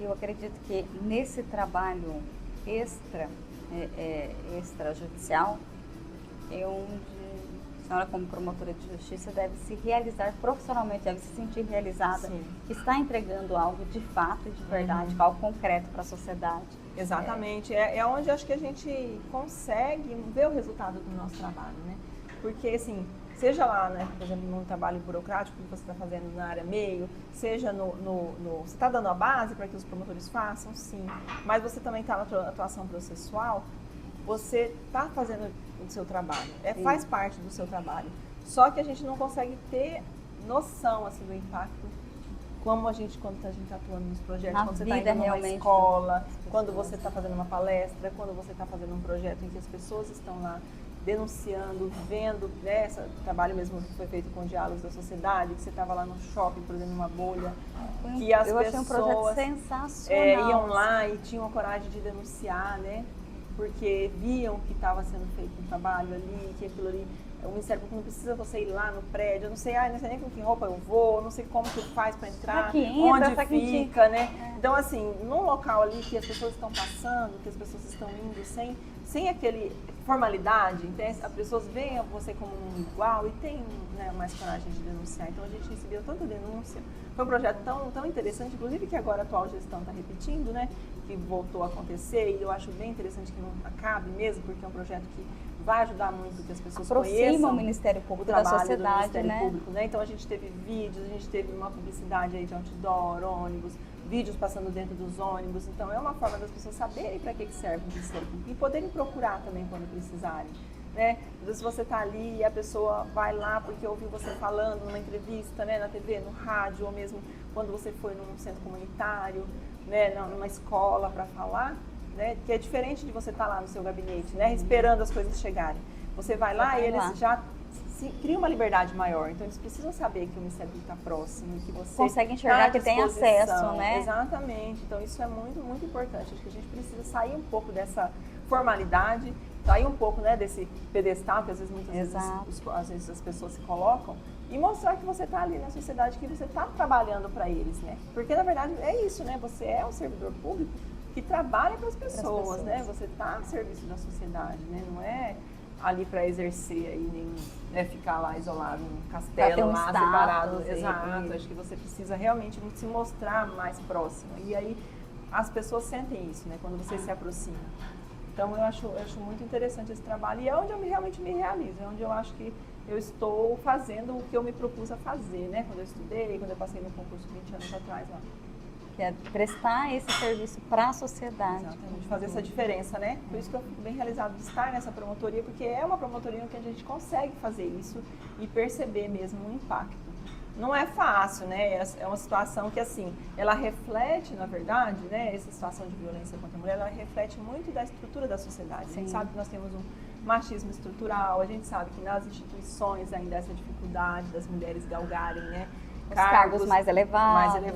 Eu acredito que nesse trabalho extrajudicial é onde a senhora, como promotora de justiça, deve se realizar profissionalmente, deve se sentir realizada, que está entregando algo de fato e de verdade, algo concreto para a sociedade. Exatamente, é onde acho que a gente consegue ver o resultado do nosso trabalho, né? Porque, assim, seja lá, né, por exemplo, num trabalho burocrático que você está fazendo na área meio, seja você está dando a base para que os promotores façam, sim, mas você também está na atuação processual, você está fazendo o seu trabalho, faz parte do seu trabalho, só que a gente não consegue ter noção, assim, do impacto, como quando a gente está atuando nos projetos, quando você está indo numa escola, quando você está fazendo uma palestra, quando você está fazendo um projeto em que as pessoas estão lá denunciando, vendo, né, esse trabalho mesmo que foi feito com Diálogos da Sociedade, que você estava lá no shopping, por exemplo, numa bolha, que as eu achei um projeto pessoas sensacional. iam lá e tinham a coragem de denunciar, né, porque viam que estava sendo feito um trabalho ali, que aquilo ali, o Ministério Público não precisa você ir lá no prédio, eu não sei, não sei nem com que roupa eu vou, não sei como que faz para entrar, Aqui entra, onde fica, né? Então, assim, num local ali que as pessoas estão passando, que as pessoas estão indo sem aquele formalidade, então as pessoas veem você como um igual e tem, né, mais coragem de denunciar. Então, a gente recebeu tanta denúncia. Foi um projeto tão interessante, inclusive que agora a atual gestão está repetindo, né? Que voltou a acontecer, e eu acho bem interessante que não acabe mesmo, porque é um projeto que vai ajudar muito que as pessoas conheçam o Ministério Público o da trabalho sociedade, do Ministério né? Público, né? Então a gente teve vídeos, a gente teve uma publicidade aí de outdoor, ônibus, vídeos passando dentro dos ônibus. Então é uma forma das pessoas saberem para que serve o Ministério Público e poderem procurar também quando precisarem, né? Às vezes você está ali e a pessoa vai lá porque ouviu você falando numa entrevista, né, na TV, no rádio, ou mesmo quando você foi num centro comunitário, né, numa escola para falar, né, que é diferente de você estar lá no seu gabinete, né, esperando as coisas chegarem. Você vai lá e eles já criam uma liberdade maior. Então eles precisam saber que o Ministério Público está próximo, que você consegue enxergar que tem acesso, né? Exatamente. Então isso é muito, muito importante. Acho que a gente precisa sair um pouco dessa formalidade, sair um pouco, né, desse pedestal que às vezes às vezes as pessoas se colocam, e mostrar que você está ali na sociedade, que você está trabalhando para eles, né? Porque na verdade é isso, né? Você é um servidor público que trabalha para as pessoas, né? Você está a serviço da sociedade, né? Não é ali para exercer aí, nem, né, ficar lá isolado num castelo, lá separado. Exato. Acho que você precisa realmente se mostrar mais próximo. E aí as pessoas sentem isso, né? Quando você se aproxima. Então eu acho muito interessante esse trabalho, e é onde eu realmente me realizo, é onde eu acho que eu estou fazendo o que eu me propus a fazer, né? Quando eu estudei, quando eu passei no concurso 20 anos atrás lá. Que é prestar esse serviço para a sociedade. Exatamente, fazer essa diferença, né? Por isso que eu fico bem realizado de estar nessa promotoria, porque é uma promotoria que a gente consegue fazer isso e perceber mesmo o impacto. Não é fácil, né? É uma situação que, assim, ela reflete, na verdade, né? Essa situação de violência contra a mulher, ela reflete muito da estrutura da sociedade. A gente sabe que nós temos um machismo estrutural, a gente sabe que nas instituições ainda essa dificuldade das mulheres galgarem, né? Os cargos mais elevados, né?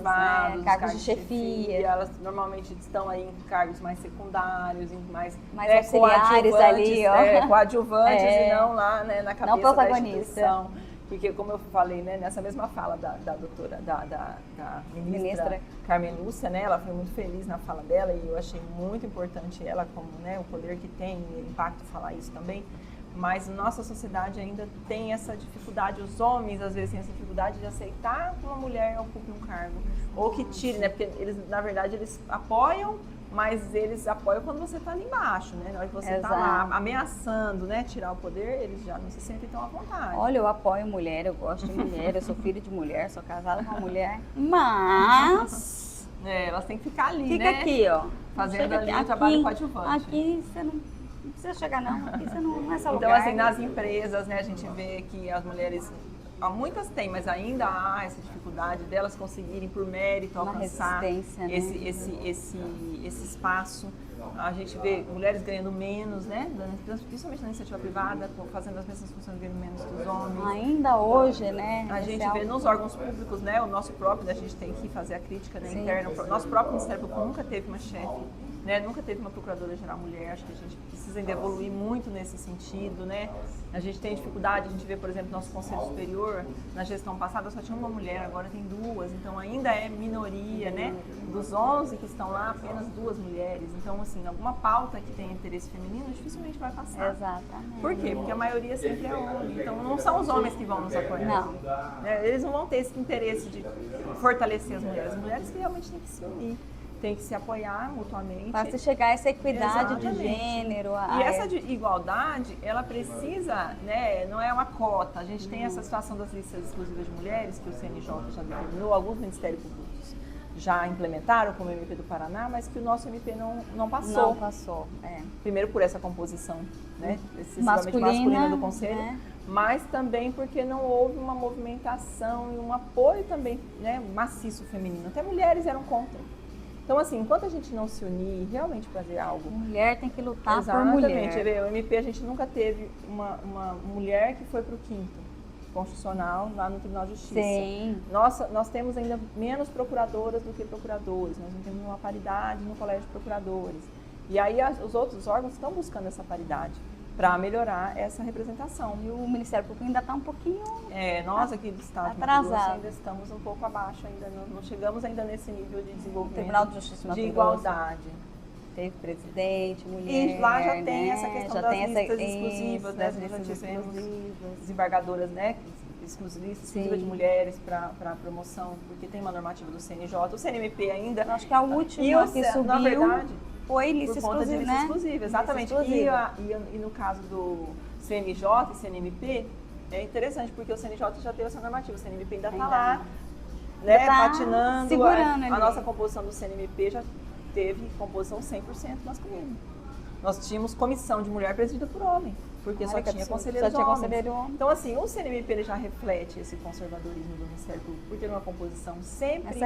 Cargos de chefia. Elas normalmente estão aí em cargos mais secundários, em mais auxiliares ali, ó. Coadjuvantes e não lá, né, na cabeça não protagonista. Da instituição. Porque, como eu falei, né, nessa mesma fala da doutora, da ministra Carmen Lúcia, né, ela foi muito feliz na fala dela, e eu achei muito importante ela, como, né, o poder que tem e o impacto, falar isso também. Mas nossa sociedade ainda tem essa dificuldade, os homens às vezes têm essa dificuldade de aceitar que uma mulher ocupe um cargo, ou que tire, né, porque eles, na verdade, eles apoiam, mas eles apoiam quando você está ali embaixo, né, na hora que você está lá ameaçando, né, tirar o poder, eles já não se sentem tão à vontade. Olha, eu apoio mulher, eu gosto de mulher, eu sou filho de mulher, sou casada com uma mulher, mas... elas têm que ficar ali, fica né? Fica aqui, ó. Fazendo ali o trabalho coadjuvante. Aqui você não precisa chegar, não. Aqui você não é seu lugar. Então, assim, nas empresas, né, a gente vê que as mulheres, muitas têm, mas ainda há essa dificuldade delas conseguirem, por mérito, alcançar esse espaço. A gente vê mulheres ganhando menos, né, principalmente na iniciativa privada, fazendo as mesmas funções, ganhando menos que os homens. Ainda hoje, né? A gente vê nos órgãos públicos, né, o nosso próprio, a gente tem que fazer a crítica, né, interna. O nosso próprio Ministério Público nunca teve uma chefe, né, nunca teve uma procuradora-geral mulher. Acho que a gente precisa ainda evoluir muito nesse sentido, né? A gente tem dificuldade, a gente vê, por exemplo, nosso Conselho Superior, na gestão passada só tinha uma mulher, agora tem duas, então ainda é minoria, né? Dos 11 que estão lá, apenas 2 mulheres. Então, assim, alguma pauta que tenha interesse feminino dificilmente vai passar. Exatamente. Por quê? Porque a maioria sempre é homem, então não são os homens que vão nos apoiar. Não. Eles não vão ter esse interesse de fortalecer as mulheres que realmente têm que se unir. Tem que se apoiar mutuamente. Para se chegar a essa equidade de gênero. E essa igualdade, ela precisa, né, não é uma cota. A gente tem essa situação das listas exclusivas de mulheres, que o CNJ já determinou, alguns ministérios públicos já implementaram, como o MP do Paraná, mas que o nosso MP não passou. Não passou, Primeiro por essa composição, né, excessivamente masculina do Conselho, né? Mas também porque não houve uma movimentação e um apoio também, né, maciço feminino. Até mulheres eram contra. Então, assim, enquanto a gente não se unir realmente fazer algo... Mulher tem que lutar Exatamente, por mulher. o MP a gente nunca teve uma mulher que foi para o 5º Constitucional lá no Tribunal de Justiça. Sim. Nós temos ainda menos procuradoras do que procuradores, nós não temos uma paridade no Colégio de Procuradores. E aí os outros órgãos estão buscando essa paridade para melhorar essa representação. E o Ministério Público ainda está um pouquinho nós aqui do Estado de atrasado. Mato Grosso ainda estamos um pouco abaixo, ainda não chegamos ainda nesse nível de desenvolvimento, Tribunal de Justiça de igualdade. Teve presidente, mulher, E lá já tem né? essa questão já das tem listas exclusivas, né? das Nós já listas tivemos exclusivas. desembargadoras, né? Exclusiva de mulheres para promoção, porque tem uma normativa do CNJ, o CNMP ainda. Eu acho que a última que subiu, na verdade, foi lista por conta de lista né? exclusiva, exatamente. Lista exclusiva. E no caso do CNJ e CNMP, é interessante, porque o CNJ já teve essa normativa, o CNMP ainda está lá, né, tá patinando. Segurando a nossa composição do CNMP já teve composição 100% masculina. Nós tínhamos comissão de mulher presidida por homem, porque só tinha conselheiros homens. Então, assim, o CNMP ele já reflete esse conservadorismo do Ministério Público, por ter uma composição sempre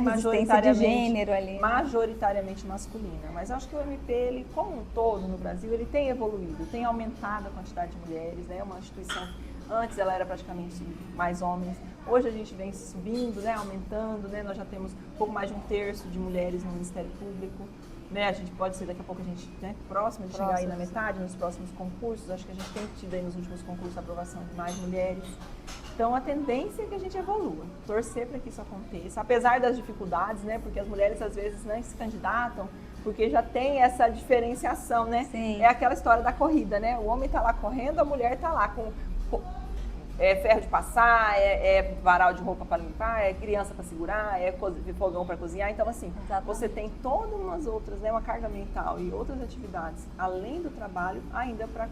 majoritariamente masculina. Mas eu acho que o MP, ele, como um todo no Brasil, ele tem evoluído, tem aumentado a quantidade de mulheres, né? Uma instituição, antes ela era praticamente mais homens, hoje a gente vem subindo, né? Aumentando, né? Nós já temos um pouco mais de 1/3 de mulheres no Ministério Público. Né, a gente pode ser daqui a pouco a gente, né, próximo de chegar aí na metade, nos próximos concursos, acho que a gente tem tido aí nos últimos concursos a aprovação de mais mulheres. Então a tendência é que a gente evolua, torcer para que isso aconteça, apesar das dificuldades, né, porque as mulheres às vezes não se candidatam, porque já tem essa diferenciação, né? Sim. É aquela história da corrida, né? O homem está lá correndo, a mulher está lá com ferro de passar, varal de roupa para limpar, é criança para segurar, é fogão para cozinhar. Então, assim, você tem todas umas outras, né, uma carga mental e outras atividades, além do trabalho, ainda para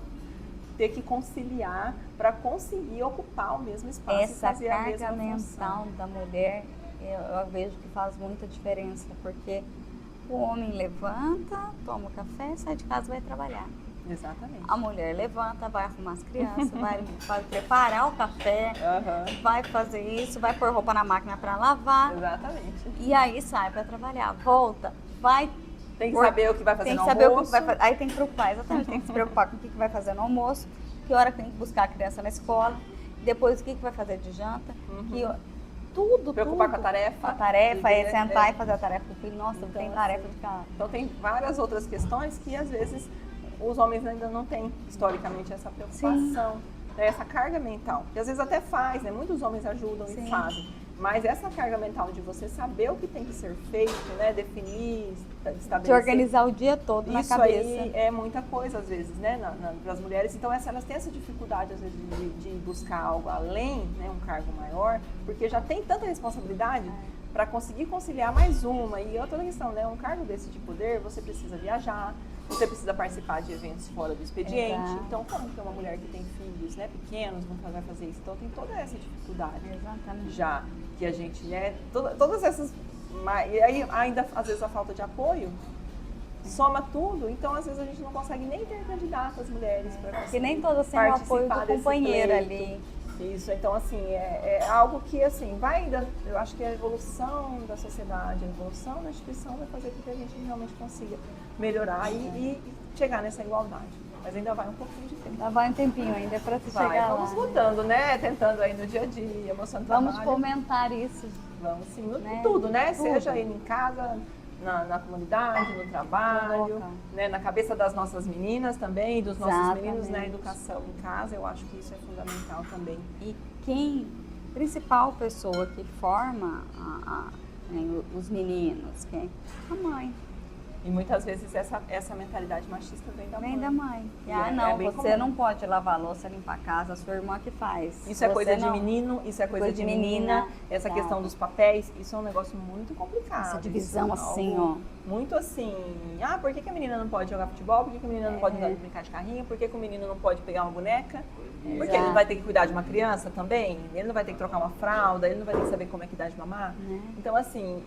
ter que conciliar, para conseguir ocupar o mesmo espaço essa e fazer a mesma carga mental função. da mulher, eu vejo que faz muita diferença, porque o homem levanta, toma o café, sai de casa e vai trabalhar. Exatamente. A mulher levanta, vai arrumar as crianças, vai preparar o café, vai fazer isso, vai pôr roupa na máquina para lavar. Exatamente. E aí sai para trabalhar, volta, vai... Tem que saber o que vai fazer no almoço. Tem que saber o que vai fazer. Aí tem que preocupar, exatamente, tem que se preocupar com o que vai fazer no almoço, que hora que tem que buscar a criança na escola, depois o que vai fazer de janta, tudo. Preocupar com a tarefa. A tarefa é sentar e fazer a tarefa com o filho. Nossa, então, tem tarefa de casa. Então tem várias outras questões que às vezes os homens ainda não têm, historicamente, essa preocupação, né, essa carga mental. Que às vezes até faz, né? Muitos homens ajudam e fazem. Mas essa carga mental de você saber o que tem que ser feito, né? Definir, estabelecer. De organizar o dia todo na cabeça. Isso aí é muita coisa, às vezes, né? Para as mulheres. Então, elas têm essa dificuldade, às vezes, de buscar algo além, né? Um cargo maior, porque já tem tanta responsabilidade para conseguir conciliar mais uma. E outra questão, né? Um cargo desse de poder, você precisa viajar, você precisa participar de eventos fora do expediente. Exato. Então, como que uma mulher que tem filhos, né, pequenos, não vai fazer isso? Então, tem toda essa dificuldade. Exatamente. Já que a gente, né, todas essas... E aí, ainda, às vezes, a falta de apoio soma tudo. Então, às vezes, a gente não consegue nem ter candidatas mulheres para conseguir que nem todas têm o apoio do companheiro ali. Isso, então, assim, é algo que, assim, vai ainda... Eu acho que a evolução da sociedade, a evolução da instituição vai fazer com que a gente realmente consiga melhorar e chegar nessa igualdade. Mas ainda vai um pouquinho de tempo. Ainda vai um tempinho ainda para chegar lá. Vamos lutando, né? Tentando aí no dia a dia, mostrando trabalho. Vamos fomentar isso. Vamos sim, né? Tudo, né? Tudo. Seja aí em casa, na comunidade, no trabalho, né? Na cabeça das nossas meninas também, dos nossos meninos, na educação em casa. Eu acho que isso é fundamental também. E principal pessoa que forma os meninos, a mãe. E muitas vezes essa mentalidade machista vem da mãe. Vem da mãe. Não, você não pode lavar a louça, limpar a casa, a sua irmã que faz. Isso é coisa de menino, isso é coisa de menina. Essa questão dos papéis, isso é um negócio muito complicado. Essa divisão assim, ó. Muito assim, por que a menina não pode jogar futebol? Por que a menina não pode brincar de carrinho? Por que o menino não pode pegar uma boneca? Porque ele vai ter que cuidar de uma criança também? Ele não vai ter que trocar uma fralda? Ele não vai ter que saber como é que dá de mamar? Então, assim...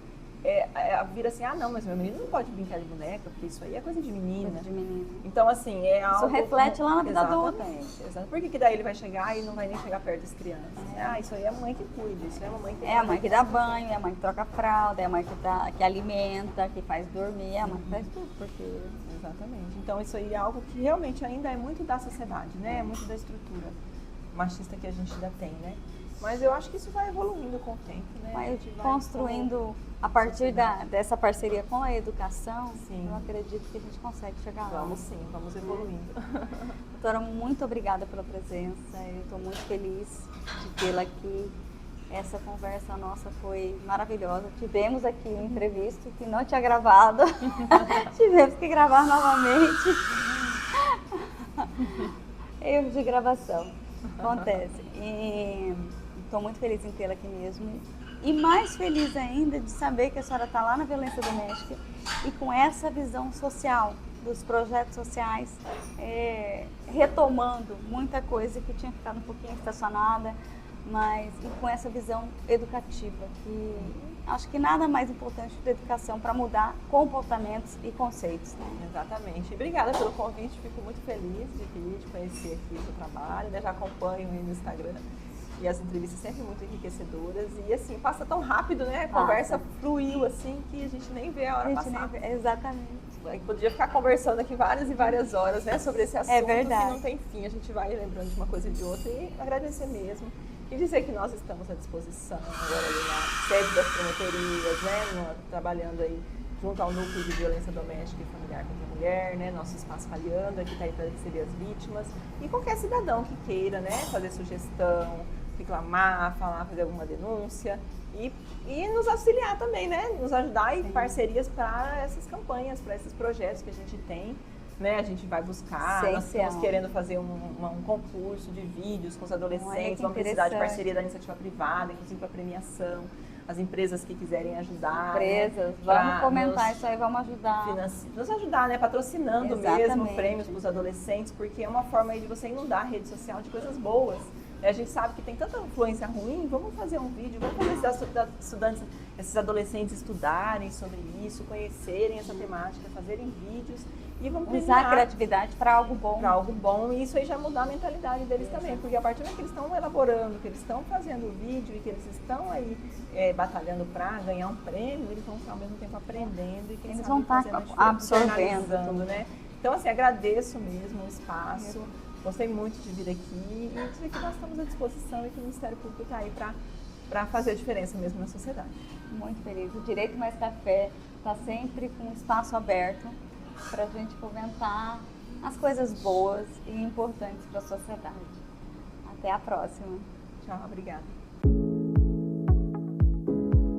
vira assim, ah, não, mas meu menino não pode brincar de boneca, porque isso aí é coisa de menina. Coisa de menina. Então, assim, é algo... Isso reflete lá na vida adulta. Exatamente. Por que daí ele vai chegar e não vai nem chegar perto das crianças? Ah, isso aí é a mãe que cuida, isso é a mamãe que... É a mãe que dá banho, é a mãe que troca fralda, é a mãe que alimenta, que faz dormir, é a mãe que faz tudo, porque... Exatamente. Então, isso aí é algo que realmente ainda é muito da sociedade, né? É muito da estrutura machista que a gente ainda tem, né? Mas eu acho que isso vai evoluindo com o tempo, né? Vai construindo, a partir dessa parceria com a educação, sim. Eu acredito que a gente consegue chegar lá. Vamos sim, vamos evoluindo. Doutora, muito obrigada pela presença, eu estou muito feliz de tê-la aqui. Essa conversa nossa foi maravilhosa. Tivemos aqui um imprevisto que não tinha gravado, tivemos que gravar novamente. Erro de gravação, acontece. E estou muito feliz em tê-la aqui mesmo. E mais feliz ainda de saber que a senhora está lá na violência doméstica e com essa visão social, dos projetos sociais, retomando muita coisa que tinha ficado um pouquinho estacionada, mas e com essa visão educativa, que acho que nada mais importante da educação para mudar comportamentos e conceitos. Né? Exatamente. Obrigada pelo convite, fico muito feliz de conhecer aqui o seu trabalho, né? Já acompanho aí no Instagram. E as entrevistas sempre muito enriquecedoras. E assim, passa tão rápido, né? A conversa fluiu assim que a gente nem vê a hora passar. Exatamente. A gente podia ficar conversando aqui várias e várias horas, né? Sobre esse assunto que não tem fim. A gente vai lembrando de uma coisa e de outra. E agradecer mesmo. E dizer que nós estamos à disposição agora ali na sede das promotorias, né? Trabalhando aí junto ao núcleo de violência doméstica e familiar contra a mulher, né? Nosso espaço Falhando, aqui está aí para receber as vítimas. E qualquer cidadão que queira, né? Fazer sugestão, reclamar, falar, fazer alguma denúncia e nos auxiliar também, né? Nos ajudar em parcerias para essas campanhas, para esses projetos que a gente tem, né? A gente vai buscar, nós estamos querendo fazer um concurso de vídeos com os adolescentes, vamos precisar de parceria da iniciativa privada, inclusive para premiação. As empresas que quiserem ajudar. Empresas, né? Vamos comentar isso aí, vamos ajudar. Nos ajudar, né? Patrocinando mesmo prêmios para os adolescentes, porque é uma forma aí de você inundar a rede social de coisas boas. A gente sabe que tem tanta influência ruim, vamos fazer um vídeo, vamos fazer esses adolescentes estudarem sobre isso, conhecerem essa temática, fazerem vídeos e vamos usar a criatividade para algo bom. Para algo bom, e isso aí já mudar a mentalidade deles também, porque a partir do que eles estão elaborando, que eles estão fazendo o vídeo e que eles estão aí batalhando para ganhar um prêmio, eles vão ao mesmo tempo aprendendo e eles vão estar absorvendo tudo, né? Então, assim, agradeço mesmo o espaço. Gostei muito de vir aqui e dizer que nós estamos à disposição e que o Ministério Público está aí para fazer a diferença mesmo na sociedade. Muito feliz. O Direito Mais Café está sempre com um espaço aberto para a gente fomentar as coisas boas e importantes para a sociedade. Até a próxima. Tchau, obrigada.